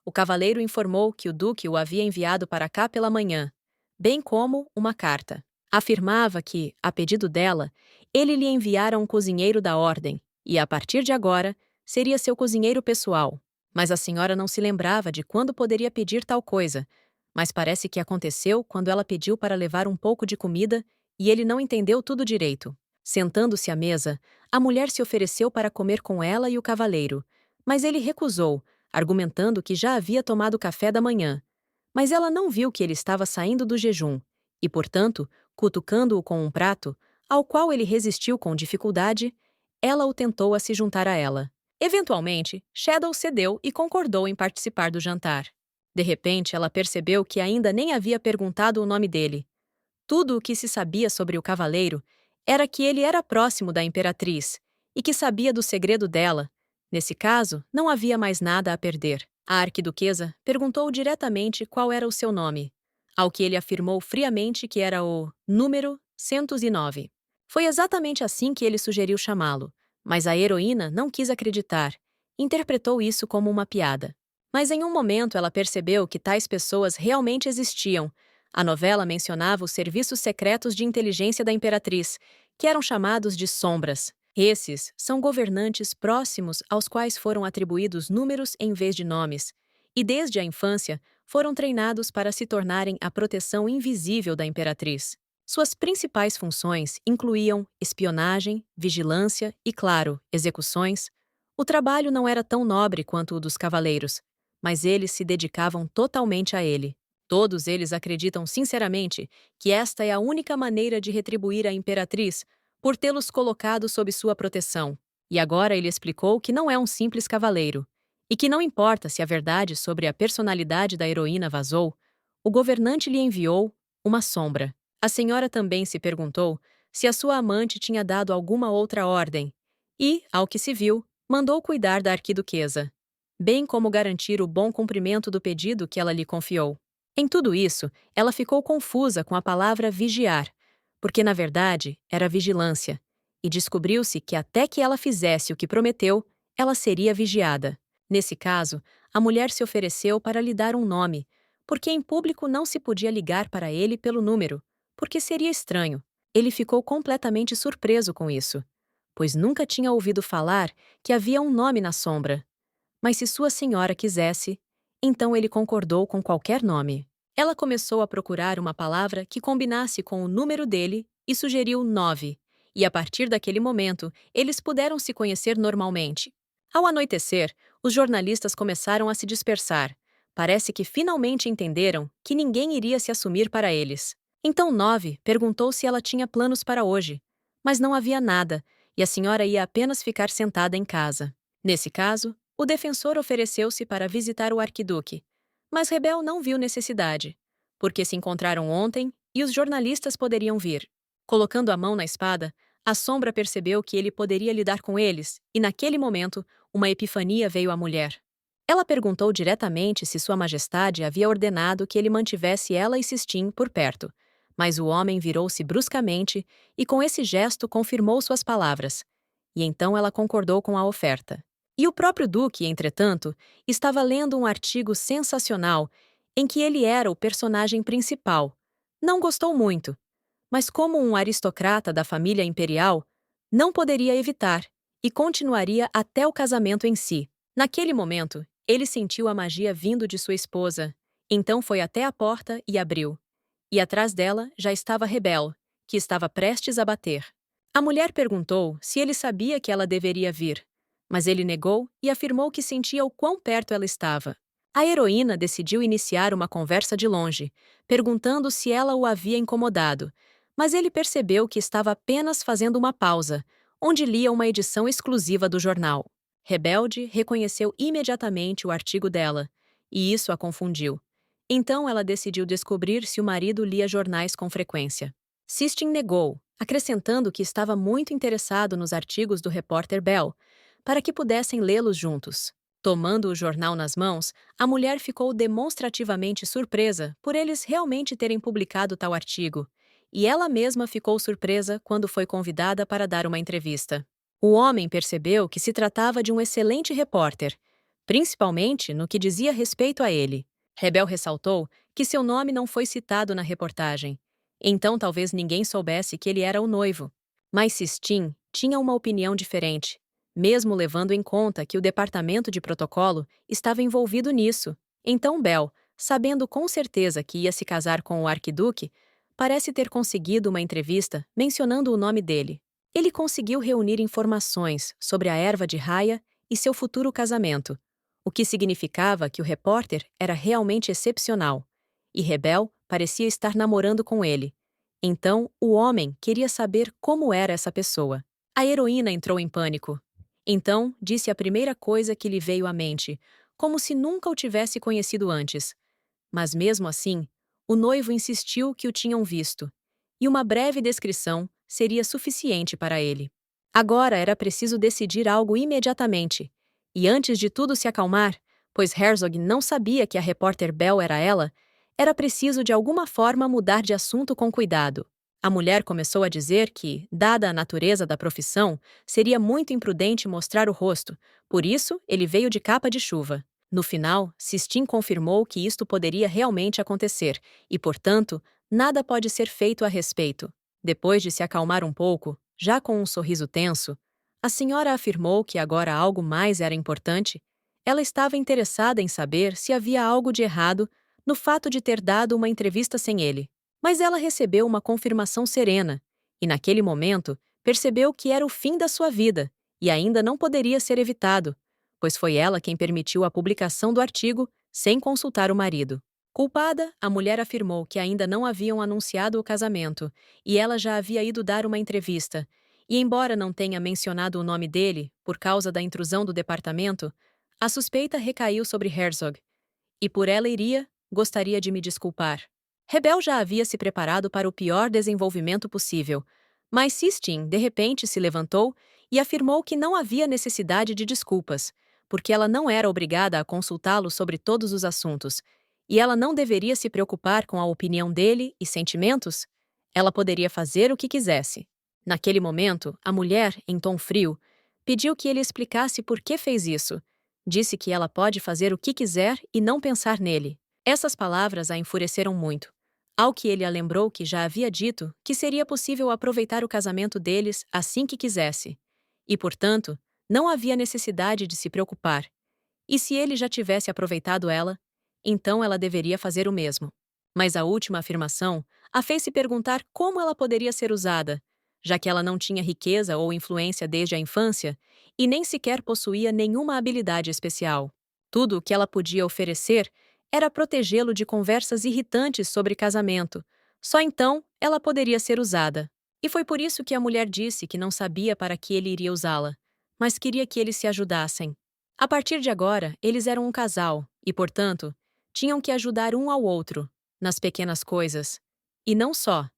O cavaleiro informou que o duque o havia enviado para cá pela manhã, bem como uma carta. Afirmava que, a pedido dela, ele lhe enviara um cozinheiro da ordem, e a partir de agora, seria seu cozinheiro pessoal. Mas a senhora não se lembrava de quando poderia pedir tal coisa, mas parece que aconteceu quando ela pediu para levar um pouco de comida e ele não entendeu tudo direito. Sentando-se à mesa, a mulher se ofereceu para comer com ela e o cavaleiro, mas ele recusou, argumentando que já havia tomado café da manhã. Mas ela não viu que ele estava saindo do jejum, e, portanto, cutucando-o com um prato, ao qual ele resistiu com dificuldade, ela o tentou a se juntar a ela. Eventualmente, Shadow cedeu e concordou em participar do jantar. De repente, ela percebeu que ainda nem havia perguntado o nome dele. Tudo o que se sabia sobre o cavaleiro era que ele era próximo da imperatriz e que sabia do segredo dela. Nesse caso, não havia mais nada a perder. A arquiduquesa perguntou diretamente qual era o seu nome, ao que ele afirmou friamente que era o número 109. Foi exatamente assim que ele sugeriu chamá-lo, mas a heroína não quis acreditar. Interpretou isso como uma piada. Mas em um momento ela percebeu que tais pessoas realmente existiam. A novela mencionava os serviços secretos de inteligência da imperatriz, que eram chamados de sombras. Esses são governantes próximos aos quais foram atribuídos números em vez de nomes, e desde a infância foram treinados para se tornarem a proteção invisível da imperatriz. Suas principais funções incluíam espionagem, vigilância e, claro, execuções. O trabalho não era tão nobre quanto o dos cavaleiros, mas eles se dedicavam totalmente a ele. Todos eles acreditam sinceramente que esta é a única maneira de retribuir a imperatriz por tê-los colocado sob sua proteção. E agora ele explicou que não é um simples cavaleiro, e que não importa se a verdade sobre a personalidade da heroína vazou, o governante lhe enviou uma sombra. A senhora também se perguntou se a sua amante tinha dado alguma outra ordem e, ao que se viu, mandou cuidar da arquiduquesa, bem como garantir o bom cumprimento do pedido que ela lhe confiou. Em tudo isso, ela ficou confusa com a palavra vigiar, porque na verdade era vigilância, e descobriu-se que até que ela fizesse o que prometeu, ela seria vigiada. Nesse caso, a mulher se ofereceu para lhe dar um nome, porque em público não se podia ligar para ele pelo número, porque seria estranho. Ele ficou completamente surpreso com isso, pois nunca tinha ouvido falar que havia um nome na sombra. Mas se sua senhora quisesse, então ele concordou com qualquer nome. Ela começou a procurar uma palavra que combinasse com o número dele e sugeriu 9, e a partir daquele momento, eles puderam se conhecer normalmente. Ao anoitecer, os jornalistas começaram a se dispersar. Parece que finalmente entenderam que ninguém iria se assumir para eles. Então 9 perguntou se ela tinha planos para hoje, mas não havia nada, e a senhora ia apenas ficar sentada em casa. Nesse caso, o defensor ofereceu-se para visitar o arquiduque, mas Rebel não viu necessidade, porque se encontraram ontem e os jornalistas poderiam vir. Colocando a mão na espada, a sombra percebeu que ele poderia lidar com eles, e naquele momento, uma epifania veio à mulher. Ela perguntou diretamente se Sua Majestade havia ordenado que ele mantivesse ela e Sistine por perto, mas o homem virou-se bruscamente e com esse gesto confirmou suas palavras. E então ela concordou com a oferta. E o próprio Duque, entretanto, estava lendo um artigo sensacional em que ele era o personagem principal. Não gostou muito, mas como um aristocrata da família imperial, não poderia evitar e continuaria até o casamento em si. Naquele momento, ele sentiu a magia vindo de sua esposa, então foi até a porta e abriu. E atrás dela já estava Rebel, que estava prestes a bater. A mulher perguntou se ele sabia que ela deveria vir, mas ele negou e afirmou que sentia o quão perto ela estava. A heroína decidiu iniciar uma conversa de longe, perguntando se ela o havia incomodado, mas ele percebeu que estava apenas fazendo uma pausa, onde lia uma edição exclusiva do jornal. Rebelde reconheceu imediatamente o artigo dela, e isso a confundiu. Então ela decidiu descobrir se o marido lia jornais com frequência. Sistine negou, acrescentando que estava muito interessado nos artigos do repórter Bell, para que pudessem lê-los juntos. Tomando o jornal nas mãos, a mulher ficou demonstrativamente surpresa por eles realmente terem publicado tal artigo, e ela mesma ficou surpresa quando foi convidada para dar uma entrevista. O homem percebeu que se tratava de um excelente repórter, principalmente no que dizia respeito a ele. Rebel ressaltou que seu nome não foi citado na reportagem, então talvez ninguém soubesse que ele era o noivo. Mas Sistine tinha uma opinião diferente, mesmo levando em conta que o departamento de protocolo estava envolvido nisso. Então Bell, sabendo com certeza que ia se casar com o arquiduque, parece ter conseguido uma entrevista mencionando o nome dele. Ele conseguiu reunir informações sobre a erva de Raya e seu futuro casamento, o que significava que o repórter era realmente excepcional, e Rebel parecia estar namorando com ele. Então, o homem queria saber como era essa pessoa. A heroína entrou em pânico. Então, disse a primeira coisa que lhe veio à mente, como se nunca o tivesse conhecido antes. Mas mesmo assim, o noivo insistiu que o tinham visto, e uma breve descrição seria suficiente para ele. Agora era preciso decidir algo imediatamente, e antes de tudo se acalmar, pois Herzog não sabia que a repórter Bell era ela, era preciso de alguma forma mudar de assunto com cuidado. A mulher começou a dizer que, dada a natureza da profissão, seria muito imprudente mostrar o rosto, por isso ele veio de capa de chuva. No final, Sistine confirmou que isto poderia realmente acontecer e, portanto, nada pode ser feito a respeito. Depois de se acalmar um pouco, já com um sorriso tenso, a senhora afirmou que agora algo mais era importante. Ela estava interessada em saber se havia algo de errado no fato de ter dado uma entrevista sem ele. Mas ela recebeu uma confirmação serena, e naquele momento percebeu que era o fim da sua vida e ainda não poderia ser evitado, pois foi ela quem permitiu a publicação do artigo sem consultar o marido. Culpada, a mulher afirmou que ainda não haviam anunciado o casamento e ela já havia ido dar uma entrevista, e embora não tenha mencionado o nome dele por causa da intrusão do departamento, a suspeita recaiu sobre Herzog, e por ela gostaria de me desculpar. Rebel já havia se preparado para o pior desenvolvimento possível, mas Sistine, de repente, se levantou e afirmou que não havia necessidade de desculpas, porque ela não era obrigada a consultá-lo sobre todos os assuntos, e ela não deveria se preocupar com a opinião dele e sentimentos. Ela poderia fazer o que quisesse. Naquele momento, a mulher, em tom frio, pediu que ele explicasse por que fez isso. Disse que ela pode fazer o que quiser e não pensar nele. Essas palavras a enfureceram muito. Ao que ele a lembrou que já havia dito que seria possível aproveitar o casamento deles assim que quisesse. E, portanto, não havia necessidade de se preocupar. E se ele já tivesse aproveitado ela, então ela deveria fazer o mesmo. Mas a última afirmação a fez se perguntar como ela poderia ser usada, já que ela não tinha riqueza ou influência desde a infância e nem sequer possuía nenhuma habilidade especial. Tudo o que ela podia oferecer era protegê-lo de conversas irritantes sobre casamento. Só então ela poderia ser usada. E foi por isso que a mulher disse que não sabia para que ele iria usá-la, mas queria que eles se ajudassem. A partir de agora, eles eram um casal e, portanto, tinham que ajudar um ao outro, nas pequenas coisas. E não só.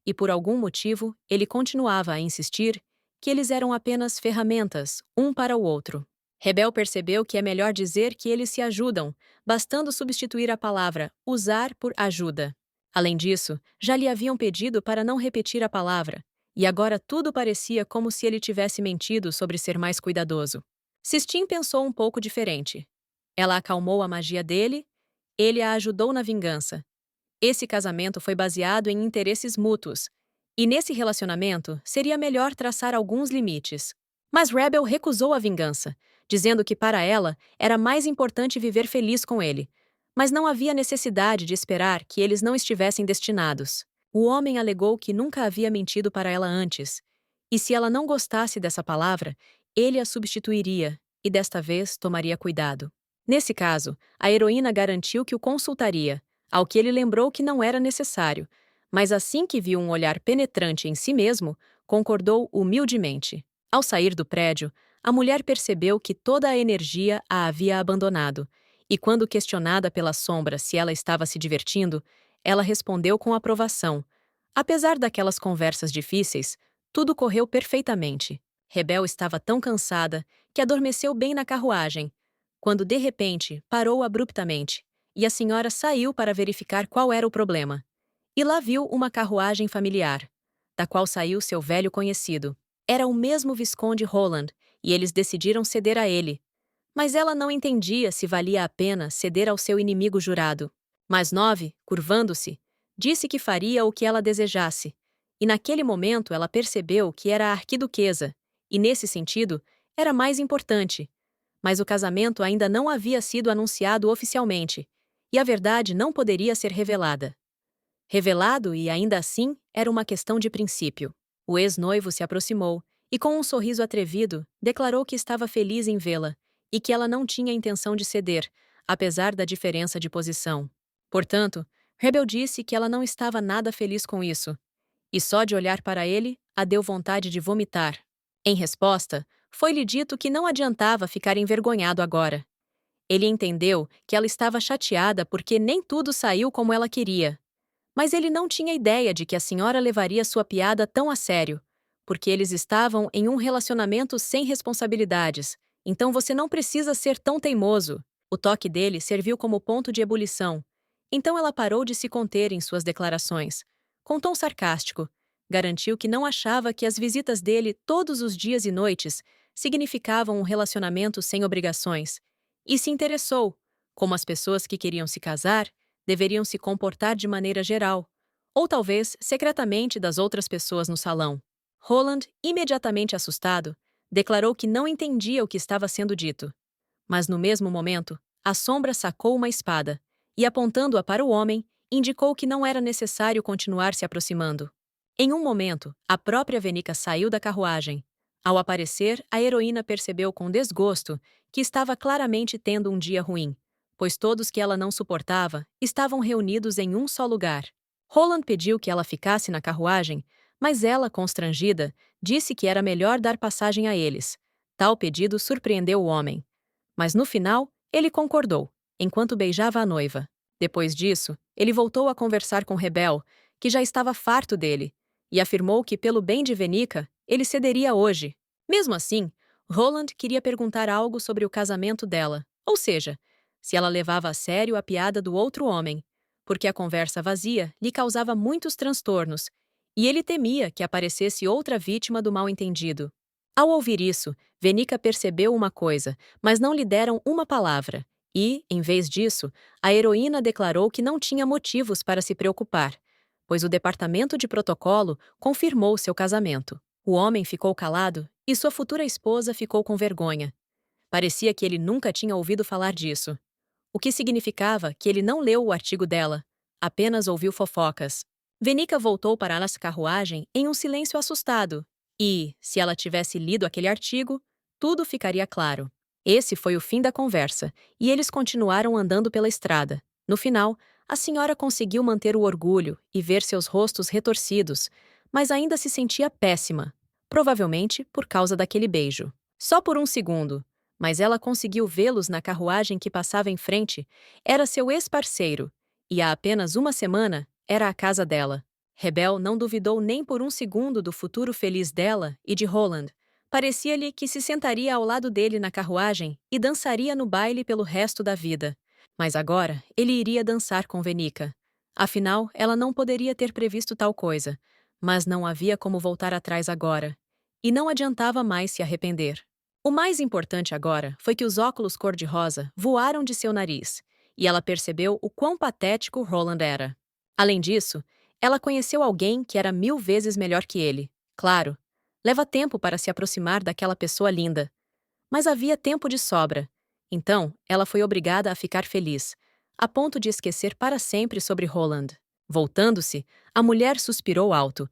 E por algum motivo, ele continuava a insistir que eles eram apenas ferramentas, um para o outro. Rebel percebeu que é melhor dizer que eles se ajudam, bastando substituir a palavra usar por ajuda. Além disso, já lhe haviam pedido para não repetir a palavra, e agora tudo parecia como se ele tivesse mentido sobre ser mais cuidadoso. Sistine pensou um pouco diferente. Ela acalmou a magia dele, ele a ajudou na vingança. Esse casamento foi baseado em interesses mútuos, e nesse relacionamento seria melhor traçar alguns limites. Mas Rebel recusou a vingança, dizendo que para ela era mais importante viver feliz com ele, mas não havia necessidade de esperar que eles não estivessem destinados. O homem alegou que nunca havia mentido para ela antes, e se ela não gostasse dessa palavra, ele a substituiria e desta vez tomaria cuidado. Nesse caso, a heroína garantiu que o consultaria, ao que ele lembrou que não era necessário, mas assim que viu um olhar penetrante em si mesmo, concordou humildemente. Ao sair do prédio, a mulher percebeu que toda a energia a havia abandonado, e quando questionada pela sombra se ela estava se divertindo, ela respondeu com aprovação. Apesar daquelas conversas difíceis, tudo correu perfeitamente. Rebel estava tão cansada que adormeceu bem na carruagem, quando de repente parou abruptamente, e a senhora saiu para verificar qual era o problema. E lá viu uma carruagem familiar, da qual saiu seu velho conhecido. Era o mesmo Visconde Roland, e eles decidiram ceder a ele. Mas ela não entendia se valia a pena ceder ao seu inimigo jurado. Mas Nove, curvando-se, disse que faria o que ela desejasse. E naquele momento ela percebeu que era a arquiduquesa, e nesse sentido, era mais importante. Mas o casamento ainda não havia sido anunciado oficialmente, e a verdade não poderia ser revelada. Revelado e ainda assim, era uma questão de princípio. O ex-noivo se aproximou e, com um sorriso atrevido, declarou que estava feliz em vê-la e que ela não tinha intenção de ceder, apesar da diferença de posição. Portanto, Rebel disse que ela não estava nada feliz com isso, e só de olhar para ele, a deu vontade de vomitar. Em resposta, foi-lhe dito que não adiantava ficar envergonhado agora. Ele entendeu que ela estava chateada porque nem tudo saiu como ela queria. Mas ele não tinha ideia de que a senhora levaria sua piada tão a sério, porque eles estavam em um relacionamento sem responsabilidades, então você não precisa ser tão teimoso. O toque dele serviu como ponto de ebulição. Então ela parou de se conter em suas declarações. Com tom sarcástico, garantiu que não achava que as visitas dele todos os dias e noites significavam um relacionamento sem obrigações, e se interessou, como as pessoas que queriam se casar deveriam se comportar de maneira geral, ou talvez secretamente das outras pessoas no salão. Roland, imediatamente assustado, declarou que não entendia o que estava sendo dito. Mas no mesmo momento, a sombra sacou uma espada e, apontando-a para o homem, indicou que não era necessário continuar se aproximando. Em um momento, a própria Venica saiu da carruagem. Ao aparecer, a heroína percebeu com desgosto que estava claramente tendo um dia ruim, pois todos que ela não suportava estavam reunidos em um só lugar. Roland pediu que ela ficasse na carruagem, mas ela, constrangida, disse que era melhor dar passagem a eles. Tal pedido surpreendeu o homem. Mas no final, ele concordou, enquanto beijava a noiva. Depois disso, ele voltou a conversar com Rebel, que já estava farto dele, e afirmou que, pelo bem de Venica, ele cederia hoje. Mesmo assim, Roland queria perguntar algo sobre o casamento dela, ou seja, se ela levava a sério a piada do outro homem, porque a conversa vazia lhe causava muitos transtornos, e ele temia que aparecesse outra vítima do mal-entendido. Ao ouvir isso, Venica percebeu uma coisa, mas não lhe deram uma palavra, e, em vez disso, a heroína declarou que não tinha motivos para se preocupar, pois o departamento de protocolo confirmou seu casamento. O homem ficou calado e sua futura esposa ficou com vergonha. Parecia que ele nunca tinha ouvido falar disso, o que significava que ele não leu o artigo dela, apenas ouviu fofocas. Venica voltou para a carruagem em um silêncio assustado, e, se ela tivesse lido aquele artigo, tudo ficaria claro. Esse foi o fim da conversa, e eles continuaram andando pela estrada. No final, a senhora conseguiu manter o orgulho e ver seus rostos retorcidos, mas ainda se sentia péssima, provavelmente por causa daquele beijo. Só por um segundo, mas ela conseguiu vê-los na carruagem que passava em frente. Era seu ex-parceiro, e há apenas uma semana era a casa dela. Rebel não duvidou nem por um segundo do futuro feliz dela e de Roland. Parecia-lhe que se sentaria ao lado dele na carruagem e dançaria no baile pelo resto da vida. Mas agora ele iria dançar com Venica. Afinal, ela não poderia ter previsto tal coisa, mas não havia como voltar atrás agora. E não adiantava mais se arrepender. O mais importante agora foi que os óculos cor-de-rosa voaram de seu nariz, e ela percebeu o quão patético Roland era. Além disso, ela conheceu alguém que era 1000 vezes melhor que ele. Claro, leva tempo para se aproximar daquela pessoa linda. Mas havia tempo de sobra. Então, ela foi obrigada a ficar feliz, a ponto de esquecer para sempre sobre Roland. Voltando-se, a mulher suspirou alto.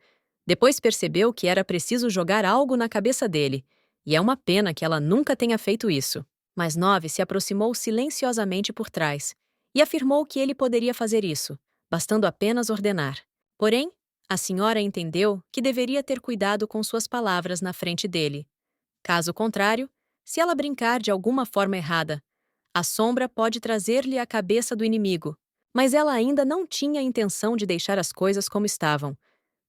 Depois percebeu que era preciso jogar algo na cabeça dele, e é uma pena que ela nunca tenha feito isso. Mas Nove se aproximou silenciosamente por trás e afirmou que ele poderia fazer isso, bastando apenas ordenar. Porém, a senhora entendeu que deveria ter cuidado com suas palavras na frente dele. Caso contrário, se ela brincar de alguma forma errada, a sombra pode trazer-lhe a cabeça do inimigo. Mas ela ainda não tinha intenção de deixar as coisas como estavam,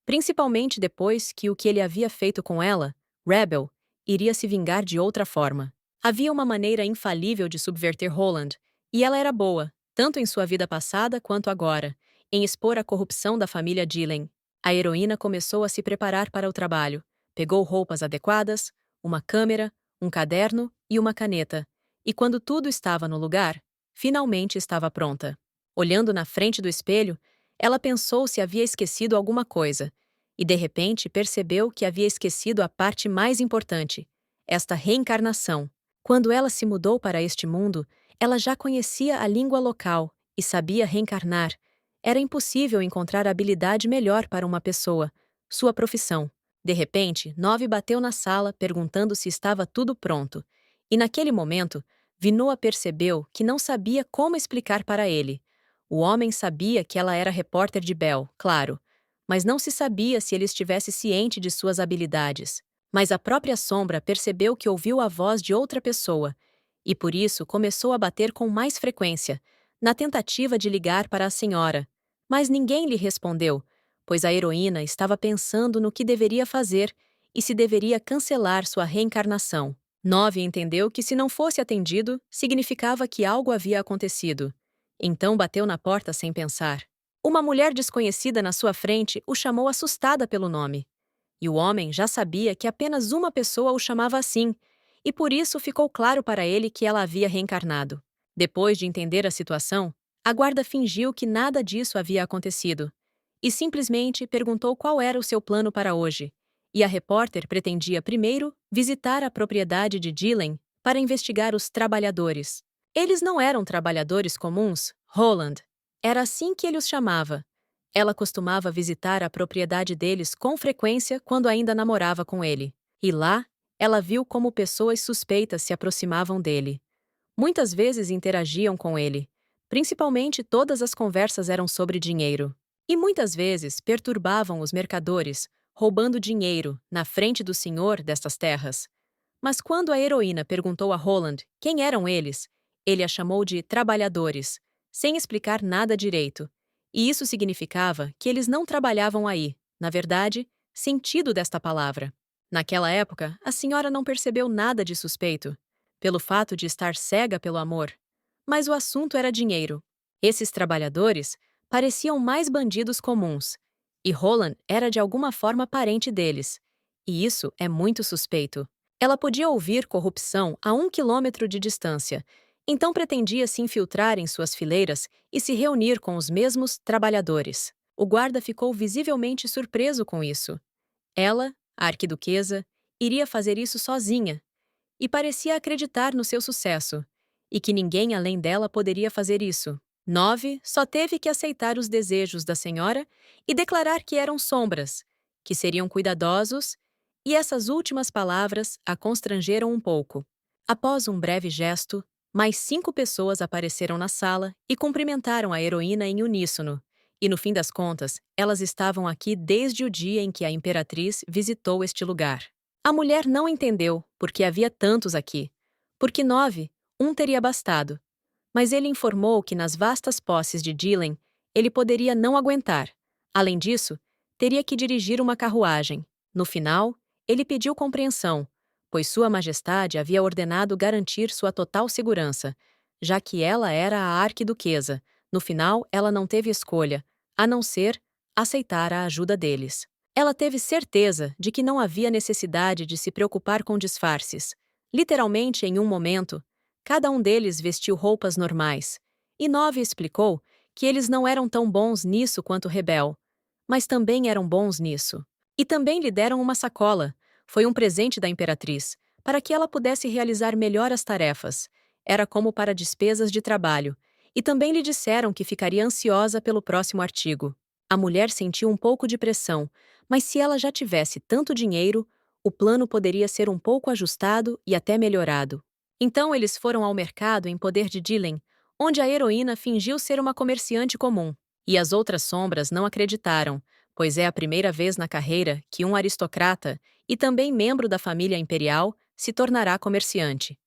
principalmente depois que o que ele havia feito com ela, Rebel, iria se vingar de outra forma. Havia uma maneira infalível de subverter Roland, e ela era boa, tanto em sua vida passada quanto agora, em expor a corrupção da família Gillen. A heroína começou a se preparar para o trabalho. Pegou roupas adequadas, uma câmera, um caderno e uma caneta, e quando tudo estava no lugar, finalmente estava pronta. Olhando na frente do espelho, ela pensou se havia esquecido alguma coisa, e de repente percebeu que havia esquecido a parte mais importante, esta reencarnação. Quando ela se mudou para este mundo, ela já conhecia a língua local e sabia reencarnar. Era impossível encontrar habilidade melhor para uma pessoa, sua profissão. De repente, Nove bateu na sala perguntando se estava tudo pronto, e naquele momento, Vinoa percebeu que não sabia como explicar para ele. O homem sabia que ela era repórter de Bell, claro, mas não se sabia se ele estivesse ciente de suas habilidades. Mas a própria sombra percebeu que ouviu a voz de outra pessoa, e por isso começou a bater com mais frequência, na tentativa de ligar para a senhora. Mas ninguém lhe respondeu, pois a heroína estava pensando no que deveria fazer e se deveria cancelar sua reencarnação. Nove entendeu que se não fosse atendido, significava que algo havia acontecido. Então bateu na porta sem pensar. Uma mulher desconhecida na sua frente o chamou assustada pelo nome. E o homem já sabia que apenas uma pessoa o chamava assim, e por isso ficou claro para ele que ela havia reencarnado. Depois de entender a situação, a guarda fingiu que nada disso havia acontecido, e simplesmente perguntou qual era o seu plano para hoje. E a repórter pretendia primeiro visitar a propriedade de Gillen para investigar os trabalhadores. Eles não eram trabalhadores comuns, Roland. Era assim que ele os chamava. Ela costumava visitar a propriedade deles com frequência quando ainda namorava com ele. E lá, ela viu como pessoas suspeitas se aproximavam dele. Muitas vezes interagiam com ele. Principalmente todas as conversas eram sobre dinheiro. E muitas vezes perturbavam os mercadores, roubando dinheiro na frente do senhor destas terras. Mas quando a heroína perguntou a Roland quem eram eles, ele a chamou de trabalhadores, sem explicar nada direito. E isso significava que eles não trabalhavam aí, na verdade, sentido desta palavra. Naquela época, a senhora não percebeu nada de suspeito, pelo fato de estar cega pelo amor. Mas o assunto era dinheiro. Esses trabalhadores pareciam mais bandidos comuns, e Roland era de alguma forma parente deles. E isso é muito suspeito. Ela podia ouvir corrupção a 1 quilômetro de distância, então pretendia se infiltrar em suas fileiras e se reunir com os mesmos trabalhadores. O guarda ficou visivelmente surpreso com isso. Ela, a arquiduquesa, iria fazer isso sozinha, e parecia acreditar no seu sucesso, e que ninguém além dela poderia fazer isso. Nove só teve que aceitar os desejos da senhora e declarar que eram sombras, que seriam cuidadosos, e essas últimas palavras a constrangeram um pouco. Após um breve gesto, mais 5 pessoas apareceram na sala e cumprimentaram a heroína em uníssono, E no fim das contas, elas estavam aqui desde o dia em que a imperatriz visitou este lugar. A mulher não entendeu por que havia tantos aqui. Porque 9, um teria bastado. Mas ele informou que nas vastas posses de Dylan, ele poderia não aguentar. Além disso, teria que dirigir uma carruagem. No final, ele pediu compreensão, pois Sua Majestade havia ordenado garantir sua total segurança, já que ela era a arquiduquesa. No final, ela não teve escolha, a não ser aceitar a ajuda deles. Ela teve certeza de que não havia necessidade de se preocupar com disfarces. Literalmente, em um momento, cada um deles vestiu roupas normais, e Nove explicou que eles não eram tão bons nisso quanto Rebel, mas também eram bons nisso. E também lhe deram uma sacola. Foi um presente da imperatriz, para que ela pudesse realizar melhor as tarefas. Era como para despesas de trabalho. E também lhe disseram que ficaria ansiosa pelo próximo artigo. A mulher sentiu um pouco de pressão, mas se ela já tivesse tanto dinheiro, o plano poderia ser um pouco ajustado e até melhorado. Então eles foram ao mercado em poder de Dylan, onde a heroína fingiu ser uma comerciante comum. E as outras sombras não acreditaram, pois é a primeira vez na carreira que um aristocrata, e também membro da família imperial, se tornará comerciante.